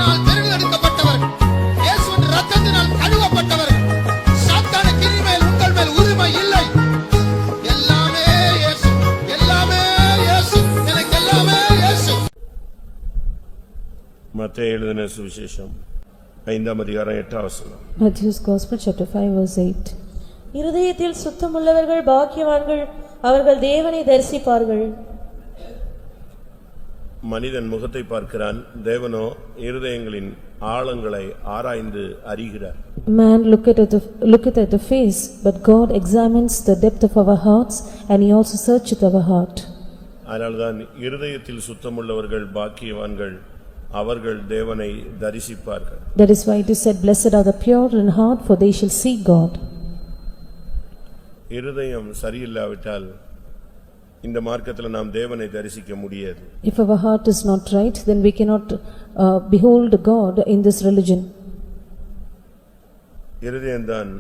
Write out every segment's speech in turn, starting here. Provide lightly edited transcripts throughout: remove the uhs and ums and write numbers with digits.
ஆவியினால் தெரிந்தெடுக்கப்பட்டவர்கள், இயேசுவின் இரத்தத்தினால் கழுவப்பட்டவர்கள். சாத்தானுக்கு இனிமேல் உங்கள் மேல் உரிமை இல்லை. எல்லாமே இயேசு, எல்லாமே இயேசு, எனக்கு எல்லாமே இயேசு. மத்தேயு எழுதின சுவிசேஷம் 5ஆம் அதிகாரம் 8ஆம் வசனம். Matthew's Gospel chapter 5 verse 8. இருதயத்தில் சுத்தமுள்ளவர்கள் பாக்கியவான்கள், அவர்கள் தேவனை தரிசிப்பார்கள். மனிதன் முகத்தை பார்க்கிறான், தேவனோ இருதயங்களின் ஆழங்களை ஆராய்ந்து அறிகிறார். Man looketh at the face, but God examines the depth of our hearts, and he also searcheth our heart. அதனால்தான் இருதயத்தில் சுத்தமுள்ளவர்கள் பாக்கியவான்கள், அவர்கள் தேவனை தரிசிப்பார்கள். That is why it is said, blessed are the pure in heart, for they shall see God. இருதயம் சரியில்லாவிட்டால் இந்த மார்க்கத்தில் நாம் தேவனை தரிசிக்க முடியாது. If our heart is not right, then we cannot behold God in this religion. இருதயம்தான்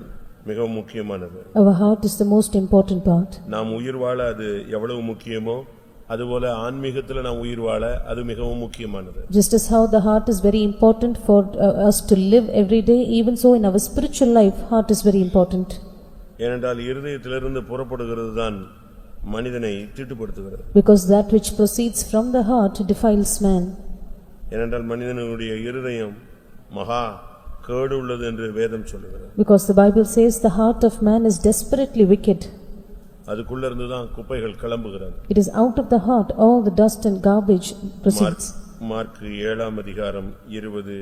மிகவும் முக்கியமானது. Our heart is the most important part. நாம் உயிர் வாழ அது எவ்வளவு முக்கியமோ, அதுபோல ஆன்மீகத்தில் நாம் உயிர் வாழ அது மிகவும் முக்கியமானது. Just as how the heart is very important for us to live every day, even so in our spiritual life, heart is very important. ஏனென்றால் இருதயத்திலிருந்து புறப்படுகிறது தான் மனிதனை தீட்டுப்படுத்துகிறது. Because that which proceeds from the heart defiles man. ஏனென்றால் மனிதனுடைய இருதயம் மகா கேடு உள்ளது என்று வேதம் சொல்லுகிறது. Because the Bible says the heart of man is desperately wicked. அதுக்குள்ள இருந்து தான் குப்பைகள் கிளம்புகிறது. It is out of the heart all the dust and garbage proceeds. Mark 7ஆம் அதிகாரம் 20,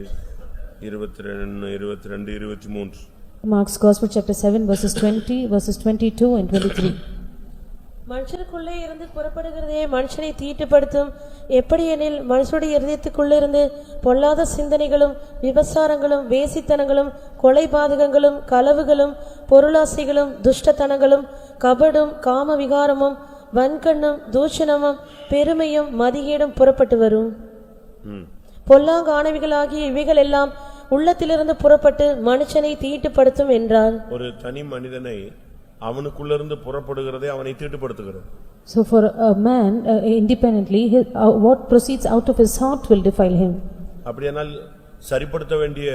22, 23. Mark's Gospel chapter 7 verses 20, verses 22 and 23. மனுஷனுக்குள்ளே இருந்து புறப்படுகிறதே மனுஷனை தீட்டுப்படுத்தும். எப்படி எனில் மனுஷனுடைய இருதயத்துக்குள்ளே இருந்து பொல்லாத சிந்தனைகளும் விபசாரங்களும் வேசித்தனங்களும் கொலைபாதகங்களும் களவுகளும் பொருளாசைகளும் துஷ்டத்தனங்களும் கபடும் காம விகாரமும் வன்கண்ணும் தூஷணமும் பெருமையும் மதிகேடும் புறப்பட்டு வரும். பொல்லாங்கானவிகளாகிய இவைகள் எல்லாம் உள்ளத்திலிருந்து புறப்பட்டு மனுஷனை தீட்டுப்படுத்தும் என்றார். ஒரு தனி மனிதனை அவனுக்குள்ளிருந்து புறப்படுகிறதே அவனை தீட்டுப்படுத்துகிறது. So for a man independently, what proceeds out of his heart will defile him. அப்படியானால் சரிப்படுத்த வேண்டிய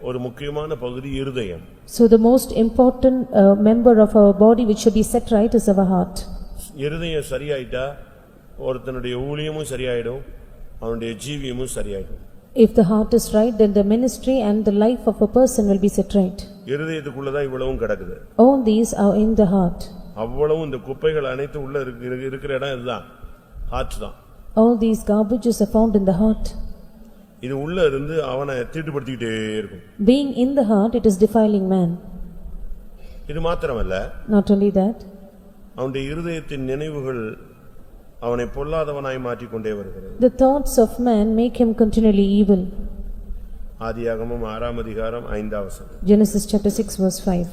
ஒரு முக்கியமான பகுதி இருதயம். So the most important member of our body which should be set right is our heart. இருதயம் சரியாயிட்டா ஒருத்தனுடைய ஊழியமும் சரியாயிடும், அவனுடைய ஜீவியமும் சரியாயிடும். If the heart is right, then the ministry and the life of a person will be set right. இருதயத்துக்குள்ள தான் இவ்வளவும் கிடக்குது. All these are in the heart. அவ்வளவும் இந்த குப்பைகள் அனைத்து உள்ள இருக்கிற இடம் இதுதான், ஹார்ட் தான். All these garbages are found in the heart. இது உள்ள இருந்து அவனை தீட்டுப்படுத்திக்கிட்டே இருக்கும். Being in the heart, it is defiling man. இது மாத்திரமல்ல, Not only that, அவனுடைய இருதயத்தின் நினைவுகள் அவனை பொல்லாதவனாய் மாற்றிக்கொண்டே வருகிறது. the thoughts of man make him continually evil. ஆதியாகமம் 6ஆம் அதிகாரம் 5ஆம் வசனம். Genesis chapter 6 verse 5.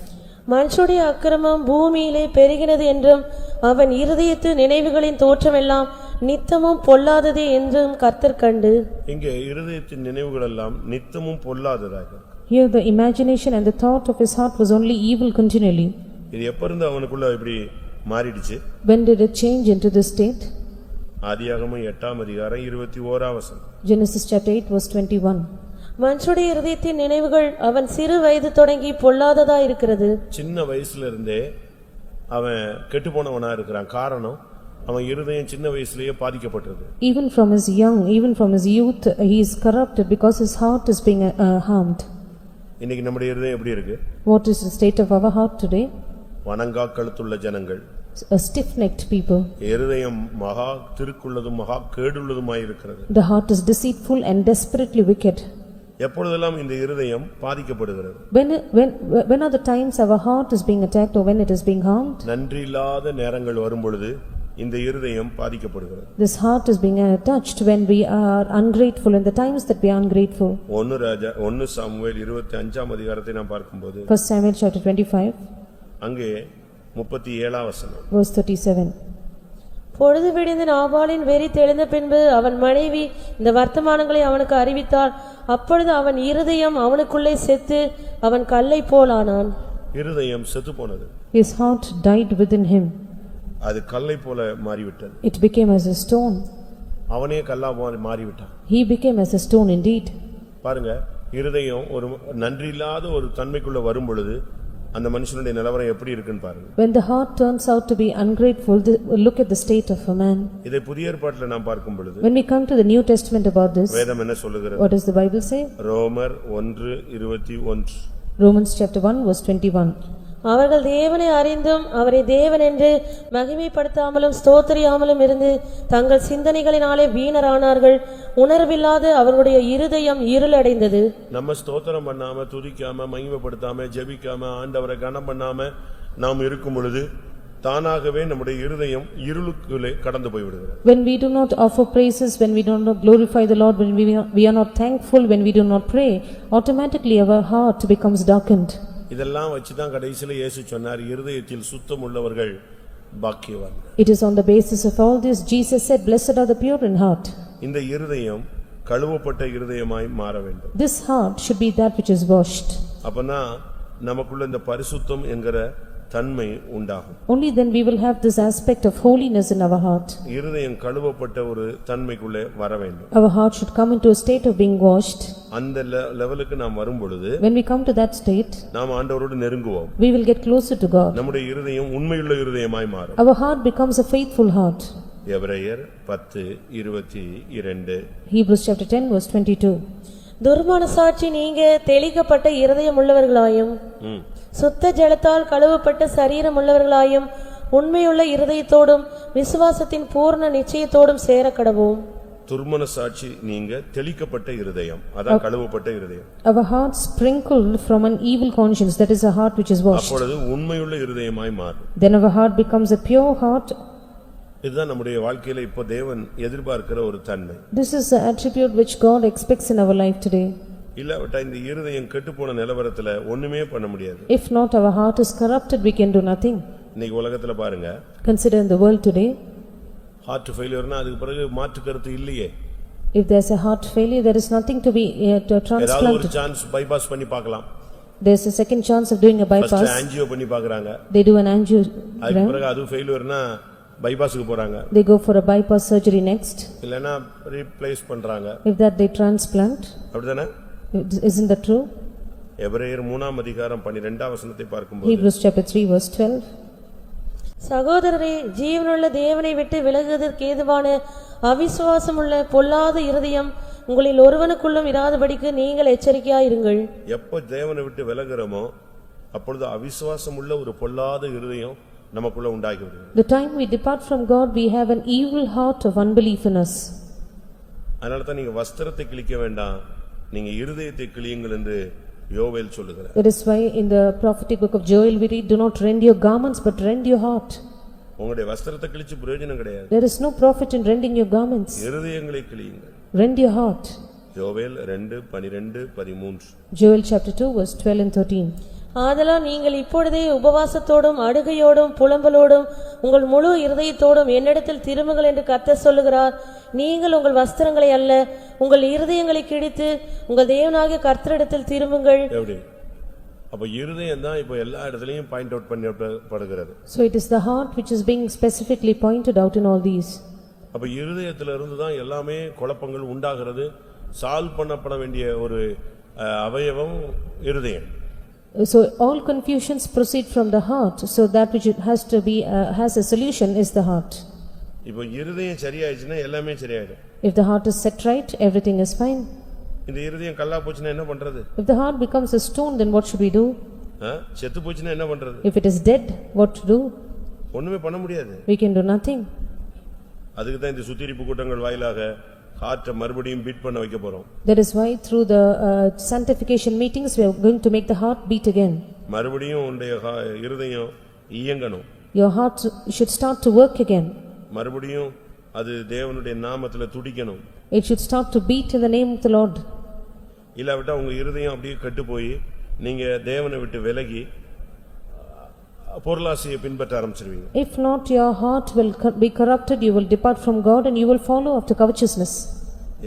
மனுஷனுடைய அக்கிரமம் பூமியிலே பெருகினது என்றும் அவன் இருதயத்து நினைவுகளின் தோற்றமெல்லாம் நித்தமும் பொல்லாததே என்றும் கர்த்தர் கண்டு. இங்கே இருதயத்தின் நினைவுகள் எல்லாம் நித்தமும் பொல்லாததாக. Here the imagination and the thought of his heart was only evil continually. இது எப்ப இருந்து அவனுக்குள்ள இப்படி மாறிடுச்சு? When did it change into this state? ஆதியாகமம் 8ஆம் அதிகாரம் 21ஆம் வசனம். Genesis chapter 8 verse 21. மனுஷனுடைய இருதயத்தின் நினைவுகள் அவன் சிறு வயது தொடங்கி பொல்லாததா இருக்கிறது. சின்ன வயசுல இருந்தே அவன் கெட்டுப்போனவனா இருக்கிறான். காரணம், அவன் இருதயம் சின்ன வயசுலயே பாதிக்கப்பட்டது. Even from his youth, he is corrupted because his heart is being harmed. இன்னைக்கு நம்முடைய இருதயம் எப்படி இருக்கு? What is the state of our heart today? வணங்கா கழுத்துள்ள ஜனங்கள், a stiff-necked people. இருதயம் மகா திருக்குள்ளதும் மகா கேடுள்ளதுமாய் இருக்கிறது. The heart is deceitful and desperately wicked. எப்பொழுதெல்லாம் இந்த இருதயம் பாதிக்கப்படுகிறது? When are the times our heart is being attacked or when it is being harmed? நன்றி இல்லாத நேரங்கள் வரும் பொழுது இந்த இருதயம் பாதிக்கப்படுகிறது. This heart is being touched when we are ungrateful, in the times that we are ungrateful. 1 Samuel 25ஆம் அதிகாரத்தை நாம் பார்க்கும்போது 1 Samuel chapter 25 அங்கே 37ஆம் வசனம். verse 37. பொழுது விடிந்து நாபாலின் வெறி தெளிந்த பின்பு அவன் மனைவி இந்த வர்த்தமானங்களை அவனுக்கு அறிவித்தாள். அப்பொழுது அவன் இருதயம் அவனுக்குள்ளே செத்து அவன் கல்லை போலானான். இருதயம் செத்து போனது. His heart died within him. அது கல்லை போல மாறிவிட்டது. It became as a stone. அவனே கல்லா மாறிவிட்டான். He became as a stone indeed. பாருங்க, இருதயம் ஒரு நன்றி இல்லாத ஒரு தன்மைக்குள்ள வரும் பொழுது அந்த மனுஷனுடைய நிலவரம் எப்படி இருக்குன்னு பாருங்க. When the heart turns out to be ungrateful, look at the state of a man. இதை புதிய ஏற்பாட்டில் நாம் பார்க்கும் பொழுது When we come to the New Testament about this, வேதம் என்ன சொல்லுகிறது? what does the Bible say? ரோமர் 1:21. Romans chapter 1 verse 21. அவர்கள் தேவனை அறிந்தும் அவரை தேவன் என்று மகிமைப்படுத்தாமலும் ஸ்தோத்திரியாமலும் இருந்து தங்கள் சிந்தனைகளினாலே வீணரானார்கள். உணர்வில்லாத அவர்களுடைய இருதயம் இருளடைந்தது. நம்ம ஸ்தோத்திரம் பண்ணாம, துதிக்காம, மகிமைப்படுத்தாம, ஜெபிக்காம, ஆண்டவரை கனம் பண்ணாம நாம் இருக்கும் பொழுது தானாகவே நம்முடைய இருதயம் இருளுக்குள்ளே கடந்து போய் விடுகிறது. When we do not offer praises, when we do not glorify the Lord, when we are not thankful, when we do not pray, automatically our heart becomes darkened. இதெல்லாம் வச்சுதான் கடைசில இயேசு சொன்னார், இருதயத்தில் சுத்தம் உள்ளவர்கள் பாக்கியவான். It is on the basis of all this Jesus said, blessed are the pure in heart. இந்த இருதயம் கழுவப்பட்ட இருதயமாய் மாற வேண்டும். This heart should be that which is washed. அப்பனா நமக்குள்ள இந்த பரிசுத்தம் என்கிற தன்மை உண்டாகும். Only then we will have this aspect of holiness in our heart. இருதயம் கழுவப்பட்ட ஒரு தன்மைக்குள்ளே வர வேண்டும். Our heart should come into a state of being washed. அந்த லெவலுக்கு நாம் வரும் பொழுது When we come to that state, நாம் ஆண்டவரோடு நெருங்குவோம். we will get closer to God. நம்முடைய இருதயம் உண்மையுள்ள இருதயமாய் மாறும். Our heart becomes a faithful heart. எபிரேயர் 10:22. Hebrews chapter 10 verse 22. துர்மனசாட்சி நீங்க தெளிக்கப்பட்ட இருதயம் உள்ளவர்களாயும் சுத்த ஜலத்தால் கழுவப்பட்ட சரீரம் உள்ளவர்களாயும் உண்மையுள்ள இருதயத்தோடும் விசுவாசத்தின் பூர்ண நிச்சயத்தோடும் சேர கடவோம். துர்மனசாட்சி நீங்க தெளிக்கப்பட்ட இருதயம், அதான் கழுவப்பட்ட இருதயம். Our heart sprinkled from an evil conscience, that is a heart which is washed. அப்பொழுது உண்மையுள்ள இருதயமாய் மாறும். Then our heart becomes a pure heart. இதுதான் நம்முடைய வாழ்க்கையில இப்போ தேவன் எதிர்பார்க்கிற ஒரு தன்மை. This is the attribute which God expects in our life today. இல்லாவிட்டா இந்த இருதயம் கெட்டுப்போன நிலவரத்துல ஒண்ணுமே பண்ண முடியாது. If not, our heart is corrupted, we can do nothing. இன்னைக்கு உலகத்துல பாருங்க, Consider in the world today, heart ஃபெயிலியர்னா அதுக்கு பிறகு மாற்று கருத்து இல்லையே. if there's a heart failure, there is nothing to be to ஏதாவது ஒரு transplant. சான்ஸ் பைபாஸ் பண்ணி பார்க்கலாம். There's a second chance of doing a first bypass. Angio பண்ணி பார்க்கறாங்க. They do an அதுக்கு angiogram. பிறகு அது ஃபெயிலியர்னா பைபாஸ்க்கு போறாங்க. They go for a bypass surgery next. இல்லனா ரீப்ளேஸ் பண்றாங்க. If that they transplant. அப்படிதானே? Isn't that true? எபிரேயர் 3:12 வசனத்தை பார்க்கும்போது Hebrews chapter 3 verse 12. சகோதரரே, ஜீவனுள்ள தேவனை விட்டு விலகுவதற்கு ஏதுவான அவிசுவாசமுள்ள பொல்லாத இருதயம் உங்களில் ஒருவனுக்குள்ளும் இராதபடிக்கு நீங்கள் எச்சரிக்கையாயிருங்கள். எப்ப தேவனை விட்டு விலகுறோமோ அப்பொழுது அவிசுவாசம் உள்ள ஒரு பொல்லாத இருதயம் நமக்குள்ள உண்டாகிவிடும். The time we depart from God, we have an evil heart of unbelief in us. அதனால தான் நீங்க வஸ்திரத்தை கிழிக்க வேண்டாம், நீங்க இருதயத்தை கிழியுங்கள் என்று யோவேல் சொல்லுகிறார். That is why in the prophetic book of Joel we read, do not rend your garments but rend your heart. உங்களுடைய வஸ்திரத்தை கிழிச்சு பிரயோஜனம் கிடையாது. There is no profit in rending your garments. இருதயங்களை கிழியுங்கள். Rend your heart. யோவேல் 2:12-13. Joel chapter 2 verse 12 and 13. ஆதலால் நீங்கள் இப்பொழுதே உபவாசத்தோடும் அழுகையோடும் புலம்பலோடும் உங்கள் முழு இருதயத்தோடும் என்னிடத்தில் திரும்புங்கள் என்று கர்த்தர் சொல்லுகிறார். நீங்கள் உங்கள் வஸ்திரங்களை அல்ல, உங்கள் இருதயங்களை கிழித்து உங்கள் தேவனாகிய கர்த்தரிடத்தில் திரும்புங்கள். எப்படி? அப்ப இருதயம் தான் இப்போ எல்லா இடத்துலயும் பாயிண்ட் அவுட் பண்ணப்படுகிறது. So it is the heart which is being specifically pointed out in all these. அப்ப இருதயத்துல இருந்து தான் எல்லாமே குழப்பங்கள் உண்டாகிறது. சால்வ் பண்ணப்பட வேண்டிய ஒரு அவயவம் இருதயம். So all confusions proceed from the heart, so that which it has to be has a solution is the heart. இப்போ இருதயம் சரியாயிடுச்சுன்னா எல்லாமே சரியாயிடும். If the heart is set right, everything is fine. இந்த இருதயம் கல்லா போச்சுன்னா என்ன பண்றது? If the heart becomes a stone, then what should we do? செத்து போச்சுன்னா என்ன பண்றது? If it is dead, what to do? ஒண்ணுமே பண்ண முடியாது. We can do nothing. அதுக்கு தான் இந்த சுத்திரிப்பு கூட்டங்கள் வாயிலாக ஹார்ட்ட மறுபடியும் பீட் பண்ண வைக்க போறோம். That is why through the sanctification meetings we are going to make the heart beat again. மறுபடியும் உன்னுடைய இருதயம் இயங்கணும். Your heart should start to work again. மறுபடியும் அது தேவனுடைய நாமத்திலே துடிக்கணும். It should start to beat in the name of the Lord. இல்லாவிட்டா உங்க இருதயம் அப்படியே கெட்டு போய் நீங்க தேவனை விட்டு விலகி பொருளாசையை பின்பற்ற ஆரம்பிச்சிருவீங்க. If not, your heart will be corrupted, you will depart from God and you will follow after covetousness.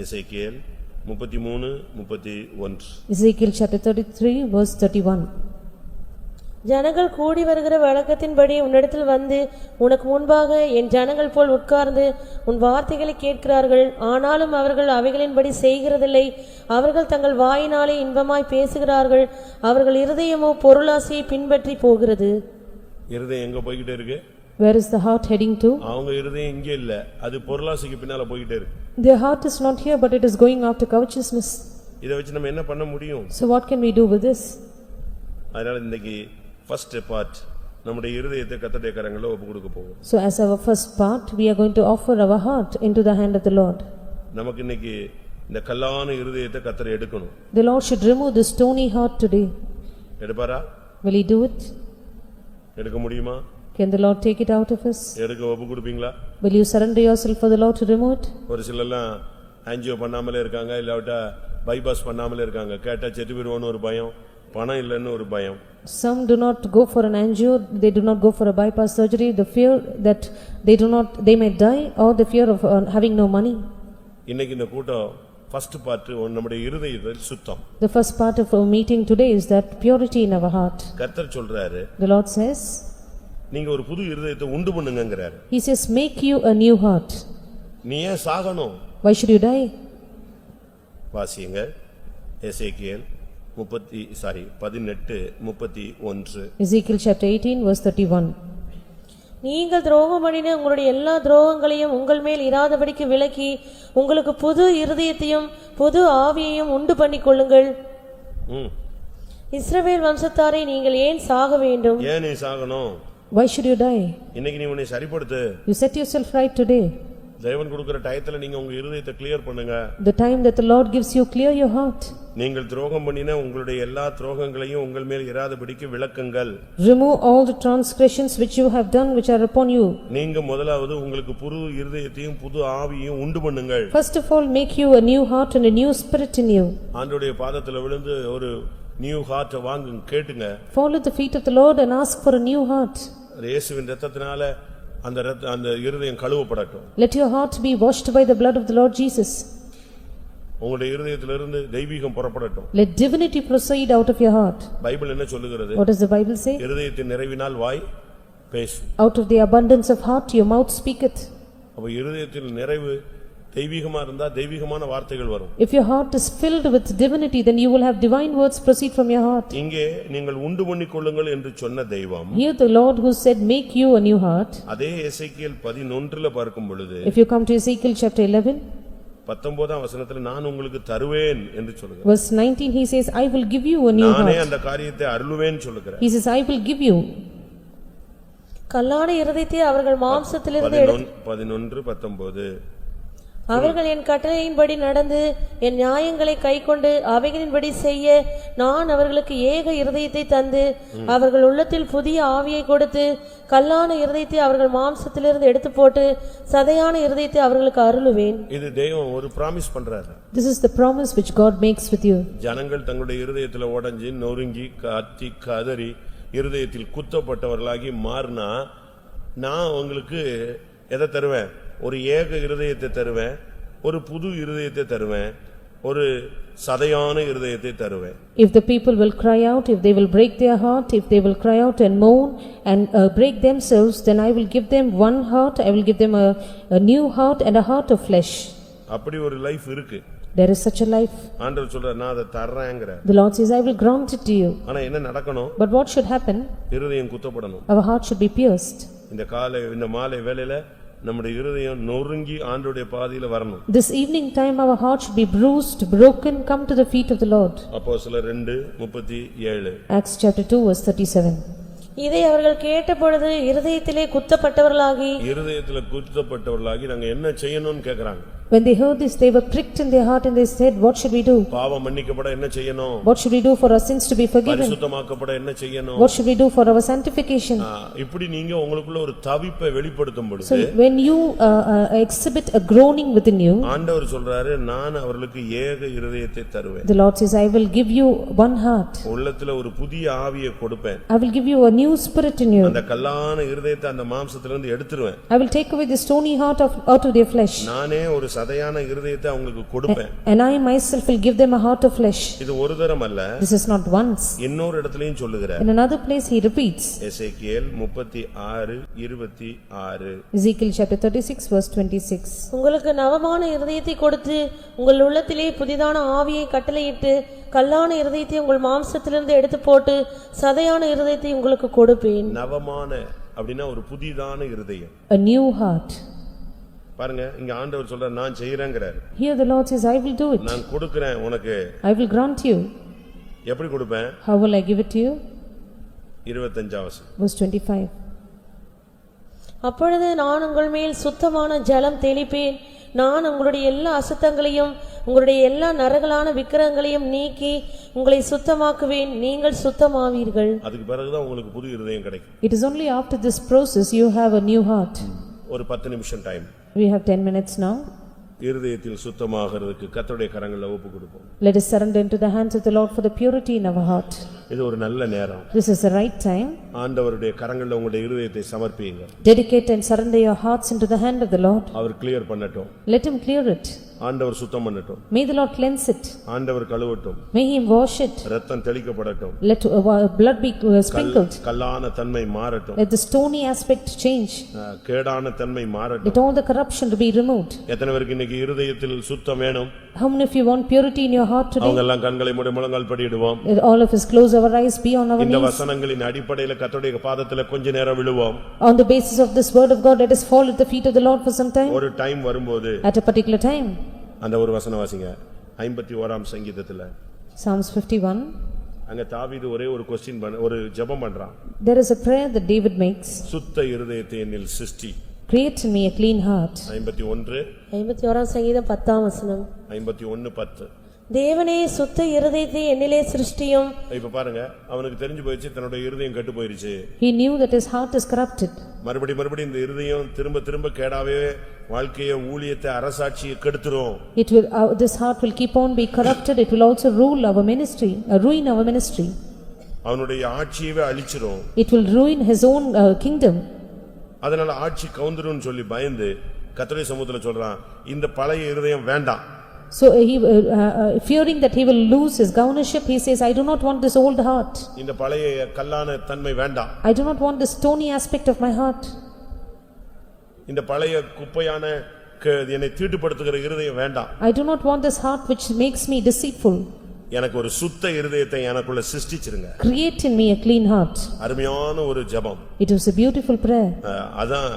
Ezekiel 33:31. Ezekiel chapter 33 verse 31. ஜனங்கள் கூடி வருகிற வழக்கத்தின்படி உன்னிடத்தில் வந்து உனக்கு முன்பாக என் ஜனங்கள் போல் உட்கார்ந்து உன் வார்த்தைகளை கேட்கிறார்கள். ஆனாலும் அவர்கள் அவைகளின்படி செய்கிறதில்லை. அவர்கள் தங்கள் வாயினாலே இன்பமாய் பேசுகிறார்கள். அவர்கள் இருதயமோ பொருளாசையை பின்பற்றி போகிறது. இருதயம் எங்க போய்கிட்டே இருக்கு? Where is the heart heading to? அவங்க இருதயம் இங்க இல்ல, அது பொருளாசைக்கு பின்னால போய்கிட்டே இருக்கு. Their heart is not here, but it is going after covetousness. இத வச்சு நம்ம என்ன பண்ண முடியும்? So what can we do with this? அதனால இன்னைக்கு ஃபர்ஸ்ட் பார்ட் நம்முடைய இருதயத்தை கர்த்தருடைய கரங்களில் ஒப்புக்கொடுக்க போவோம். So as our first part, we are going to offer our heart into the hand of the Lord. நமக்கு இன்னைக்கு இந்த கல்லான இருதயத்தை கர்த்தர் எடுக்கணும். The Lord should remove the stony heart today. எடுப்பாரா? Will he do it? எடுக்க முடியுமா? Can the Lord take it out of us? எடுக்க ஒப்புக்கொடுப்பீங்களா? Will you surrender yourself for the Lord to remove it? ஒரு சிலர்லாம் ஆஞ்சியோ பண்ணாமலே இருக்காங்க, இல்லாவிட்டா bypass பண்ணாமலே இருக்காங்க. கேட்டா செத்து போயிடுவோன்னு ஒரு பயம், பணம் இல்லைன்னு ஒரு பயம். Some do not go for an angio, they do not go for a bypass surgery, the fear that they may die, or the fear of having no money. இன்னைக்கு இந்த கூட்டம் ஃபர்ஸ்ட் பார்ட் நம்முடைய இருதயத்தில் சுத்தம். The first part of our meeting today is that purity in our heart. கர்த்தர் சொல்றாரு, The Lord says, நீங்க ஒரு புது இருதயத்தை உண்டு பண்ணுங்கங்கறாரு. He says, make you a new heart. நீ ஏன் சாகணும்? Why should you die? வாசிங்க எசேக்கியேல் 18:31. Ezekiel chapter 18 verse 31. நீங்கள் துரோகம் பண்ணின உங்களுடைய எல்லா துரோகங்களையும் உங்கள் மேல் இராதபடிக்கு விலக்கி உங்களுக்கு புது இருதயத்தையும் புது ஆவியையும் உண்டு பண்ணிக் கொள்ளுங்கள். இஸ்ரவேல் வம்சத்தாரை நீங்கள் ஏன் சாக வேண்டும்? ஏன் நீ சாகணும்? Why should you die? இன்னைக்கு நீ உன்னை சரிப்படுத்து. You set yourself right today. தேவன் கொடுக்கிற டயத்துல நீங்க உங்க இருதயத்தை கிளியர் பண்ணுங்க. The time that the Lord gives you, clear your heart. நீங்கள் துரோகம் பண்ணின உங்களுடைய எல்லா துரோகங்களையும் உங்கள் மேல் இராதபடிக்கு விலக்குங்கள். Remove all the transgressions which you have done which are upon you. நீங்க முதலாவது உங்களுக்கு புது இருதயத்தையும் புது ஆவியையும் உண்டு பண்ணுங்கள். First of all, make you a new heart and a new spirit in you. ஆண்டவருடைய பாதத்துல விழுந்து ஒரு நியூ ஹார்ட் வாங்குங்க, கேட்டுங்க. Fall at the feet of the Lord and ask for a new heart. இயேசுவின் இரத்தத்தினால அந்த இருதயம் கழுவப்படட்டும். Let your heart be washed by the blood of the Lord Jesus. உங்களுடைய இருதயத்திலிருந்து தெய்வீகம் புறப்படட்டும். Let divinity proceed out of your heart. Bible என்ன சொல்லுகிறது? What does the Bible say? இருதயத்தின் நிறைவினால் வாய் பேசும். Out of the abundance of heart your mouth speaketh. அப்ப இருதயத்தில் நிறைவு தெய்வீகமா இருந்தா தெய்வீகமான வார்த்தைகள் வரும். If your heart is filled with divinity, then you will have divine words proceed from your heart. இங்கே நீங்கள் உண்டு பண்ணிக்கொள்ளுங்கள் என்று சொன்ன தெய்வம், Here the Lord who said make you a new heart. அதே எசேக்கியேல் 11ல பார்க்கும் பொழுது, If you come to Ezekiel chapter 11 19ஆம் வசனத்தில் நான் உங்களுக்கு தருவேன் என்று சொல்லுகிறார். verse 19, he says, I will give you a new நானே heart. அந்த காரியத்தை அருளுவேன் சொல்லுகிறார். He says, I will give you. கல்லான இருதயத்தை அவர்கள் மாம்சத்திலிருந்து 11:19 அவர்கள் என் கட்டளையின்படி நடந்து என் நியாயங்களை கைக்கொண்டு அவைகளின்படி செய்ய நான் அவர்களுக்கு ஏக இருதயத்தை தந்து அவர்கள் உள்ளத்தில் புதிய ஆவியை கொடுத்து கல்லான இருதயத்தை அவர்கள் மாம்சத்திலிருந்து எடுத்து போட்டு சதையான இருதயத்தை அவர்களுக்கு அருளுவேன். இது தேவன் ஒரு பிராமிஸ் பண்றாரு. This is the promise which God makes with you. ஜனங்கள் தங்களுடைய இருதயத்தில் உடைஞ்சு நொறுங்கி கத்தி கதறி இருதயத்தில் குத்தப்பட்டவர்களாகி மாறினா நான் உங்களுக்கு எதை தருவேன்? ஒரு ஏக இருதயத்தை தருவேன், ஒரு புது இருதயத்தை தருவேன், ஒரு சதையான இருதயத்தை தருவேன். If the people will cry out, if they will break their heart, if they will cry out and moan and break themselves, then I will give them one heart, I will give them a new heart and a heart of flesh. அப்படி ஒரு life இருக்கு. There is such a life. ஆண்டவர் சொல்றார், நான் அதை தர்றேங்கற. The Lord says, I will grant it to you. ஆனா என்ன நடக்கணும்? But what should happen? இருதயம் குத்தப்படணும். Our heart should be pierced. இந்த மாலை வேளையில நம்முடைய இருதயம் நொறுங்கி ஆண்டவருடைய பாதையில வரணும். This evening time our heart should be bruised, broken, come to the feet of the Lord. அப்போஸ்தலர் 2:37. Acts chapter 2 verse 37. இதை அவர்கள் கேட்டபொழுது இருதயத்திலே குத்தப்பட்டவர்களாகி நாங்க என்ன செய்யணும்னு கேக்குறாங்க. When they heard this, they were pricked in their heart and they said, what should we do? பாவம் மன்னிக்கப்பட என்ன செய்யணும்? What should we do for our sins to be forgiven? பரிசுத்தமாக்கப்பட என்ன செய்யணும்? What should we do for our sanctification? இப்படி நீங்க உங்களுக்குள்ள ஒரு தவிப்பை வெளிப்படுத்தும் பொழுது, So when you exhibit a groaning within you, ஆண்டவர் சொல்றாரு, நான் அவர்களுக்கு ஏக இருதயத்தை தருவேன். The Lord says, I will give you one heart. உள்ளத்துல ஒரு புதிய ஆவியை கொடுப்பேன். I will give you a new spirit in you. அந்த கல்லான இருதயத்தை அந்த மாம்சத்திலிருந்து எடுத்துருவேன். I will take away the stony heart out of their flesh. நானே ஒரு சதையான இருதயத்தை அவங்களுக்கு கொடுப்பேன். And I myself will give them a heart of flesh. இது ஒரு தரம் அல்ல. This is not once. இன்னொரு இடத்துலயும் சொல்லுகிறார். In another place he repeats. Ezekiel 36:26. Ezekiel chapter 36 verse 26. உங்களுக்கு நவமான இருதயத்தை கொடுத்து உங்கள் உள்ளத்திலே புதிதான ஆவியை கட்டளையிட்டு கல்லான இருதயத்தை உங்கள் மாம்சத்திலிருந்து எடுத்து போட்டு சதையான இருதயத்தை உங்களுக்கு கொடுப்பேன். நவமான அப்படினா ஒரு புதிதான இருதயம். A new heart. பாருங்க இங்க ஆண்டவர் சொல்றார் நான் செய்றேங்கறார். Here the Lord says I will do it. நான் கொடுக்கிறேன் உனக்கு. I will grant you. எப்படி கொடுப்பேன்? How will I give it to you? 25 வசனம். Verse 25. அப்பொழுது நான் உங்கள் மேல் சுத்தமான ஜலம் தெளிப்பேன். நான் உங்களுடைய எல்லா அசுத்தங்களையும் உங்களுடைய எல்லா நரகலான விக்கிரகங்களையும் நீக்கி உங்களை சுத்தமாக்குவேன். நீங்கள் சுத்தமாவீர்கள். அதுக்கு பிறகு தான் உங்களுக்கு புது இருதயம் கிடைக்கும். It is only after this process you have a new heart. ஒரு 10 நிமிஷம் time. We have 10 minutes now. இருதயத்தில் சுத்தமாகிறதுக்கு கர்த்தருடைய கரங்களில் ஒப்பு கொடுப்போம். Let us surrender into the hands of the Lord for the purity in our heart. இது ஒரு நல்ல நேரம். This is the right time. ஆண்டவருடைய கரங்களில் உங்களுடைய இருதயத்தை சமர்ப்பியுங்க. Dedicate and surrender your hearts into the hand of the Lord. அவர் clear பண்ணட்டும். Let him clear it. ஆண்டவர் சுத்தம் பண்ணட்டும். May the Lord cleanse it. ஆண்டவர் கழுவட்டும். May he wash it. இரத்தம் தெளிக்கப்படட்டும். Let blood be sprinkled. கல்லான தன்மை மாறட்டும். Let the stony aspect change. கேடான தன்மை மாறட்டும். Let all the corruption to be removed. எத்தனை பேருக்கு இன்னைக்கு இருதயத்தில் சுத்தம் வேணும்? How many of you want purity in your heart today? அவங்க எல்லாம் கண்களை மூடி முழங்கால் படியிடுவோம். All of us close our eyes, be on our இந்த knees. வசனங்களின் அடிப்படையில் கர்த்தருடைய பாதத்தில் கொஞ்ச நேரம் விழுவோம். On the basis of this word of God, let us fall at the feet of the Lord for some time. ஒரு டைம் வரும்போது At a particular time. அந்த ஒரு வசனம் வாசிங்க. 51ஆம் சங்கீதத்துல Psalms 51. அங்க தாவீது ஒரே ஒரு ஒரு ஜெபம் பண்றான். There is a prayer that David makes. சுத்த இருதயத்தை என்னில் சிருஷ்டி. Create in me a clean heart. 51ஆம் சங்கீதம் 10ஆம் வசனம். 51:10. தேவனே சுத்த இருதயத்தை என்னிலே சிருஷ்டியும். இப்ப பாருங்க அவனுக்கு தெரிஞ்சு போயிடுச்சு தன்னோட இருதயம் கெட்டு போயிருச்சு. He knew that his heart is corrupted. மறுபடி இந்த இருதயம் திரும்ப கேடாவே வாழ்க்கையை ஊழியத்தை அரசாட்சியை கெடுத்துரும். This heart will keep on be corrupted. It will also rule our ministry, ruin our ministry. அவனுடைய ஆட்சியவே அழிச்சிரும். It will ruin his own kingdom. அதனால ஆட்சி கவுந்துரும்னு சொல்லி பயந்து கர்த்தருடைய சமூகத்துல சொல்றான் இந்த பழைய இருதயம் வேண்டாம். So he fearing that he will lose his governorship, he says, I do not want this old heart. இந்த பழைய கல்லான தன்மை வேண்டாம். I do not want the stony aspect of my heart. இந்த பழைய குப்பையான என்னை தீட்டுப்படுத்துகிற இருதயம் வேண்டாம். I do not want this heart which makes me deceitful. எனக்கு ஒரு சுத்த இருதயத்தை எனக்குள்ள சிருஷ்டிச்சிருங்க. Create in me a clean heart. அருமையான ஒரு ஜெபம். It was a beautiful prayer. அதான்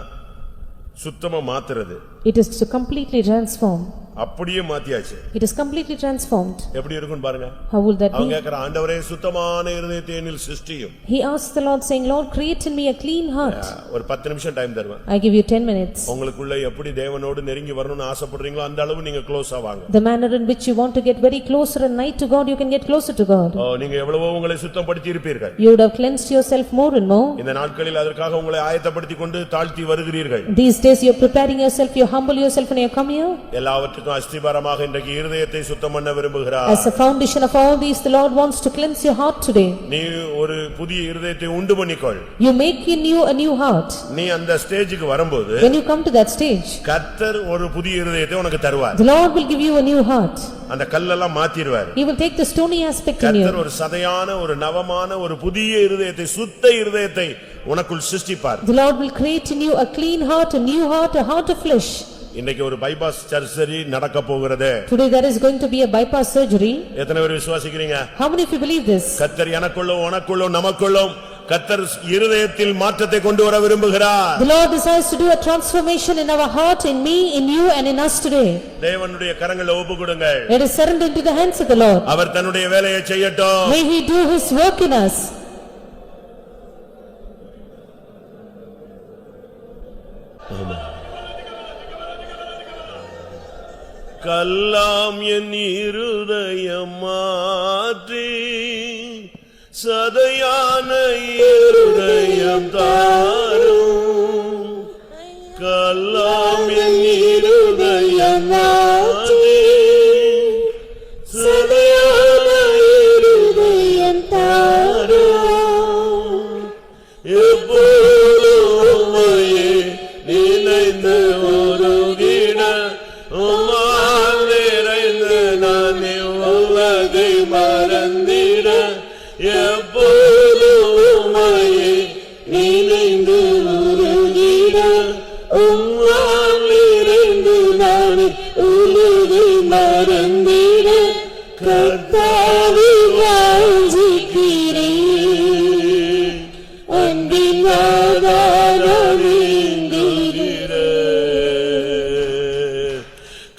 சுத்தமா மாத்துறது. It is to completely transform. அப்படியே மாத்தியாச்சு. It is completely transformed. எப்படி இருக்கும் பாருங்க. How will that be? அவங்க கேக்குற ஆண்டவரே சுத்தமான இருதயத்தை என்னில் சிருஷ்டியும். He asked the Lord saying, Lord, create in me a clean heart. ஒரு 10 நிமிஷம் டைம் தருவேன். I give you 10 minutes. உங்களுக்குள்ள எப்படி தேவனோடு நெருங்கி வரணும்னு ஆசைப்படுறீங்களோ அந்த அளவு நீங்க க்ளோஸ் ஆவாங்க. The manner in which you want to get very closer and nigh to God, you can get closer to God. நீங்க எவ்வளவோ உங்களை சுத்தப்படுத்தி இருப்பீர்கள். You would have cleansed yourself more and more. இந்த நாட்களில் அதற்காக உங்களை ஆயத்தப்படுத்திக் கொண்டு தாழ்த்தி வருகிறீர்கள். These days you are preparing yourself, you humble yourself when you come here. எல்லாவற்றுக்கும் அஸ்திபாரமாக இன்றைக்கு இருதயத்தை சுத்தம் பண்ண விரும்புகிறார். As a foundation of all these, the Lord wants to cleanse your heart today. நீ ஒரு புதிய இருதயத்தை உண்டு பண்ணிக்கொள். You make in you a new heart. நீ அந்த ஸ்டேஜுக்கு வரும்போது When you come to that stage, கர்த்தர் ஒரு புதிய இருதயத்தை உனக்கு தருவார். the Lord will give you a new heart. அந்த கல்லெல்லாம் மாத்திடுவார். He will take the stony aspect in you. கர்த்தர் ஒரு சதையான ஒரு நவமான ஒரு புதிய இருதயத்தை சுத்த இருதயத்தை உனக்குள் சிருஷ்டிப்பார். The Lord will create in you a clean heart, a new heart, a heart of flesh. இன்னைக்கு ஒரு பைபாஸ் சர்ஜரி நடக்க போகிறது. Today there is going to be a bypass surgery. எத்தனை பேர் விசுவாசிக்கிறீங்க? How many of you believe this? கர்த்தர் எனக்குள்ள உனக்குள்ள நமக்குள்ள கர்த்தர் இருதயத்தில் மாற்றத்தை கொண்டு வர விரும்புகிறார். The Lord desires to do a transformation in our heart, in me, in you and in us today. தேவனுடைய கரங்களில் ஒப்புக்கொடுங்கள். Let us surrender into the hands of the Lord. அவர் தன்னுடைய வேலையை செய்யட்டும். May he do his work in us. கல்லாம் என் இருதயம் மாற்றி சதையான இருதயம் தாரும். கல்லாம் என் இருதயம் மாற்றி சதையான இருதயம் தாரும். எப்போதும் உம்மையே நினைந்து உருகிட உம்மா உலகை மறந்திட எப்போதும் உம்மையே நினைந்து உருகிட உம்மால் நிறைந்து நான் உலகை மறந்திட கர்த்தாவே வாஞ்சிக்கிறேன் அன்பின் ஆதாரமேங்குகிறேன்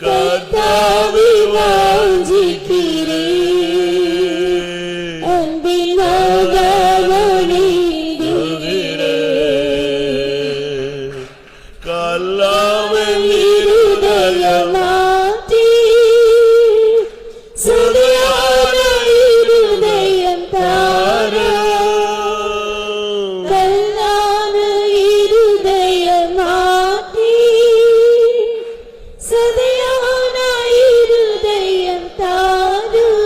கர்த்தாவே வாஞ்சிக்கிறேன் அன்பின் ஆதாரமேங்குகிறேன் கல்லாமல் இருதயம் மாற்றி சதையான இருதயம் தாரும் கல்லான இருதயம் மாற்றி சதையான இருதயம் தாரும்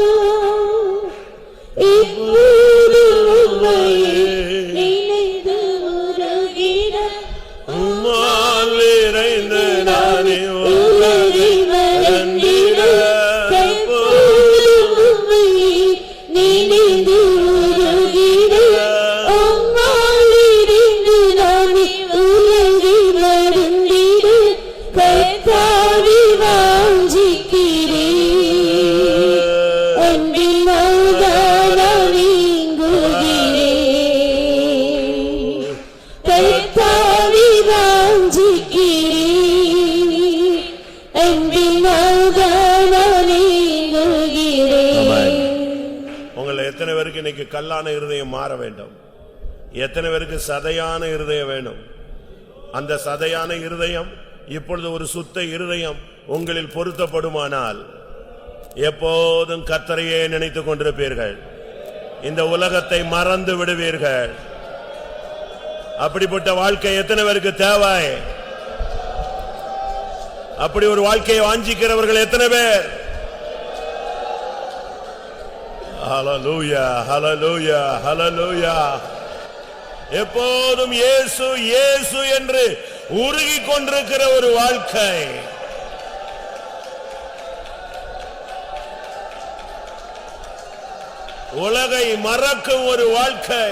இப்போது உம்மையே நினைந்து உருகிட உம்மால் நிறைந்து நானே உலகை மறந்திட எப்போதும் உம்மையே நினைந்து உருகிட உம்மால் இருந்து நானே உலகை மறந்திட கர்த்தாவே வாஞ்சிக்கிறேன் அன்பின் ஆதாரமேங்குகிறேன் கர்த்தாவே வாஞ்சிக்கிறேன் அன்பின் ஆதாரமேங்குகிறேன் உங்களை எத்தனை பேருக்கு இன்னைக்கு கல்லான இருதயம் மாற வேண்டும்? எத்தனை பேருக்கு சதையான இருதயம் வேணும்? அந்த சதையான இருதயம் இப்பொழுது ஒரு சுத்த இருதயம் உங்களில் பொருத்தப்படுமானால் எப்போதும் கர்த்தரையே நினைத்துக் கொண்டிருப்பீர்கள். இந்த உலகத்தை மறந்து விடுவீர்கள். அப்படிப்பட்ட வாழ்க்கை எத்தனை பேருக்கு தேவை? அப்படி ஒரு வாழ்க்கையை வாஞ்சிக்கிறவர்கள் எத்தனை பேர்? ஹல்லேலூயா, ஹல்லேலூயா, ஹல்லேலூயா. எப்போதும் இயேசு இயேசு என்று உருகிக் கொண்டிருக்கிற ஒரு வாழ்க்கை. உலகை மறக்கும் ஒரு வாழ்க்கை.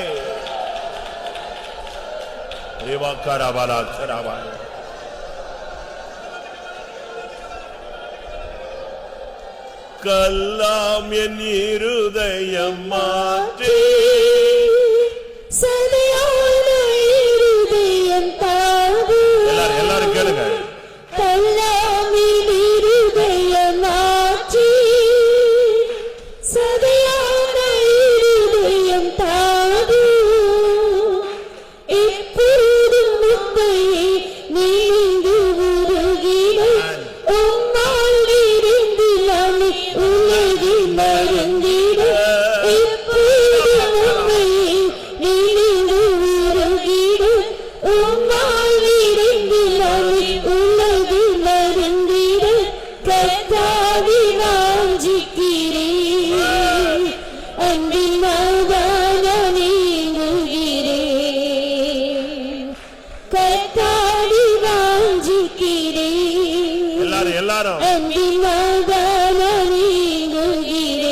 கல்லாம் என் இருதயம் மாற்றி சதையான இருதயம் தாரும் எல்லாரும் கேளுங்க. கல்லாமின் இருதயம் மாற்றி சதையான இருதயம் தாரும் எப்போதும் உம்மையே நினைந்து உருகிட உம்மால் இருந்து நானே உலகை மறந்திட எப்போதும் உம்மையே நினைந்து உருகிட உம்மால் இருந்து நானே உலகை மறந்திட கர்த்தாவே வாஞ்சிக்கிறேன் அன்பின் ஆதாரமேங்குகிறேன் கர்த்தாவே வாஞ்சிக்கிறேன் எல்லாரும் அன்பின்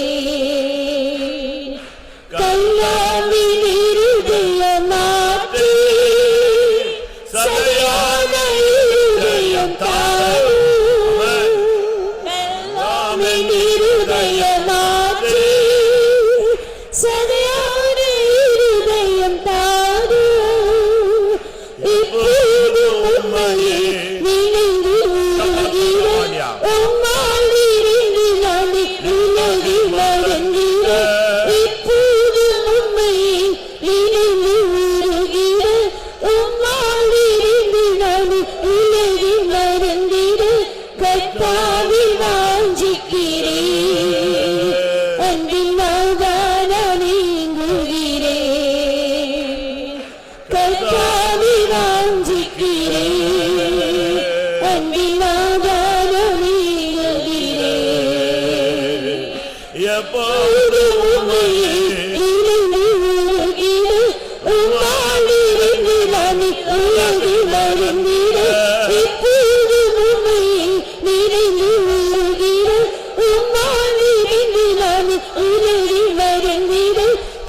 ஆதாரமேங்குகிறேன் கல்லாவின் இருதயம் மாற்றி சதையான இருதயம் தாரும் கல்லாவின் இருதயம் மாற்றி சதையான இருதயம் தாரும் இப்போதும் உம்மையே நினைந்து உருகிட உம்மால் இருந்து நானே உலகை மறந்திட இப்போதும் உம்மையே நினைந்து உருகிட உம்மால் இருந்து நானே உலகை மறந்திட கர்த்தாவே வாஞ்சிக்கிறேன் அன்பின் ஆதாரமேங்குகிறேன் கர்த்தாவே வாஞ்சிக்கிறேன் அன்பின் ஆதாரமேங்குகிறேன் எப்போதும் உம்மையே நினைந்து உருகிட உம்மால் இருந்து நானே உலகை மறந்திட இப்போதும் உம்மையே நினைந்து உருகிட உம்மால் இருந்து நானே உருகி மருந்திட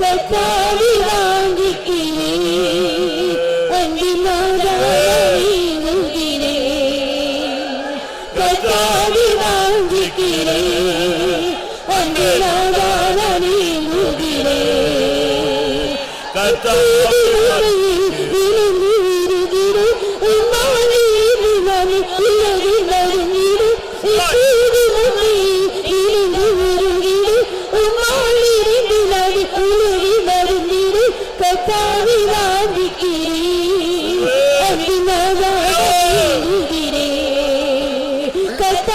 கத்தாவி வாஞ்சிக்கிறேன் அன்பினாதானீங்குகிறேன் கத்தாவி வாஞ்சிக்கிறேன் அன்பினாதானீங்குகிறேன் கர்த்தாவே கத்தாவி வாஞ்சிக்கிறேன் அன்பினாதானீங்குகிறேன்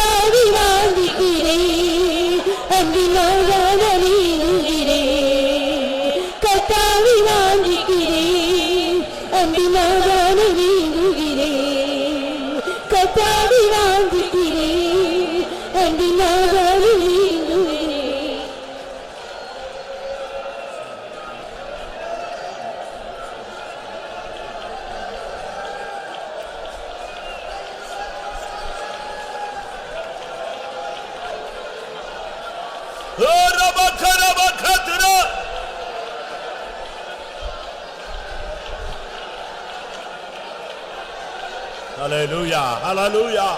கத்தாவி வாஞ்சிக்கிறேன் அன்பினாதானீங்குகிறேன் கத்தாவி வாஞ்சிக்கிறேன் அன்பினாதானீங்குகிறேன் கத்தாவி வாஞ்சிக்கிறேன் அன்பினாதானீங்குகிறேன் Hallelujah, hallelujah,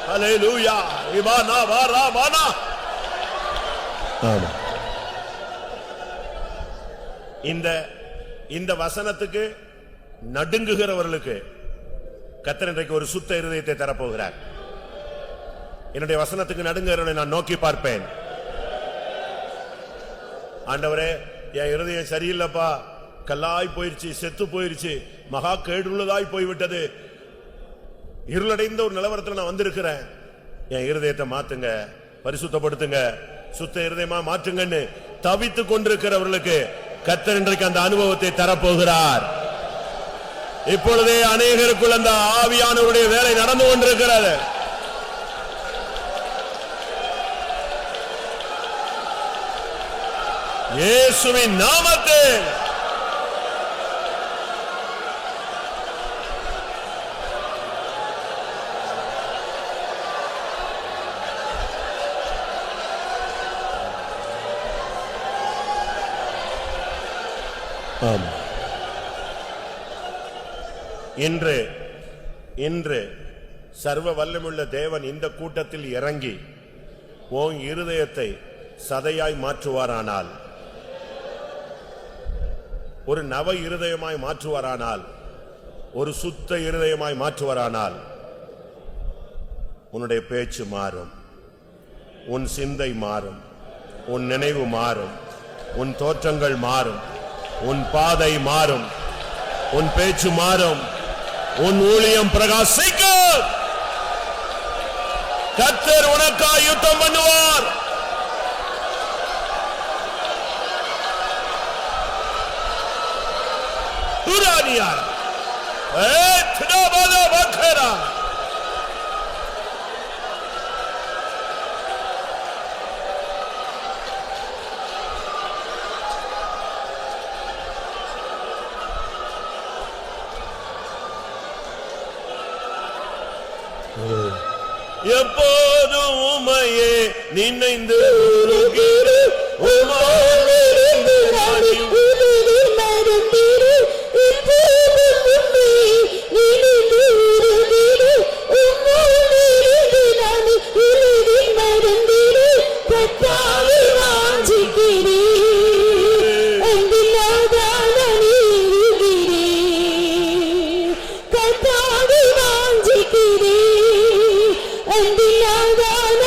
hallelujah. Ibana vara vana. ஆமா. இந்த வசனத்துக்கு நடுங்குகிறவர்களுக்கு கர்த்தர் இன்றைக்கு ஒரு சுத்த இருதயத்தை தரப்போகிறார். என்னுடைய வசனத்துக்கு நடுங்குகிறவனை நான் நோக்கி பார்ப்பேன். ஆண்டவரே, என் இருதயம் சரியில்லைப்பா, கல்லாய் போயிருச்சு, செத்து போயிருச்சு, மகா கேடுள்ளதாய் போய்விட்டது, இருளடைந்த ஒரு நிலவரத்தில் நான் வந்திருக்கிறேன், என் இருதயத்தை மாத்துங்க, பரிசுத்தப்படுத்துங்க, சுத்த இருதயமா மாற்றுங்கன்னு தவித்துக் கொண்டிருக்கிறவர்களுக்கு கர்த்தர் இன்றைக்கு அந்த அனுபவத்தை தரப்போகிறார். இப்பொழுதே அநேகருக்குள் அந்த ஆவியானவருடைய வேலை நடந்து கொண்டிருக்கிறது. இயேசுவின் நாமத்தில் இன்று சர்வ வல்லமுள்ள தேவன் இந்த கூட்டத்தில் இறங்கி உன் இருதயத்தை சதையாய் மாற்றுவாரானால், ஒரு நவ இருதயமாய் மாற்றுவாரானால், ஒரு சுத்த இருதயமாய் மாற்றுவாரானால், உன்னுடைய பேச்சு மாறும், உன் சிந்தை மாறும், உன் நினைவு மாறும், உன் தோற்றங்கள் மாறும், உன் பாதை மாறும், உன் பேச்சு மாறும், உன் ஊழியம் பிரகாசிக்கும். கர்த்தர் உனக்காய் யுத்தம் பண்ணுவார். துரானியார் ஏத்னபால வக்கரா எப்போதும் உமையே நினைந்து உருகிடு, உமாவிலிருந்து நாடி உருகி மருந்திடு இப்போதும் உம்மை நினைந்து உருகிடு, உம்மாவிலிருந்து நான் உருகி மருந்திடு கத்தாவி வாஞ்சிக்கிறேன் அன்பினாதானீங்குகிறேன் கத்தாவி வாஞ்சிக்கிறேன் அன்பினாதானீங்குகிறேன்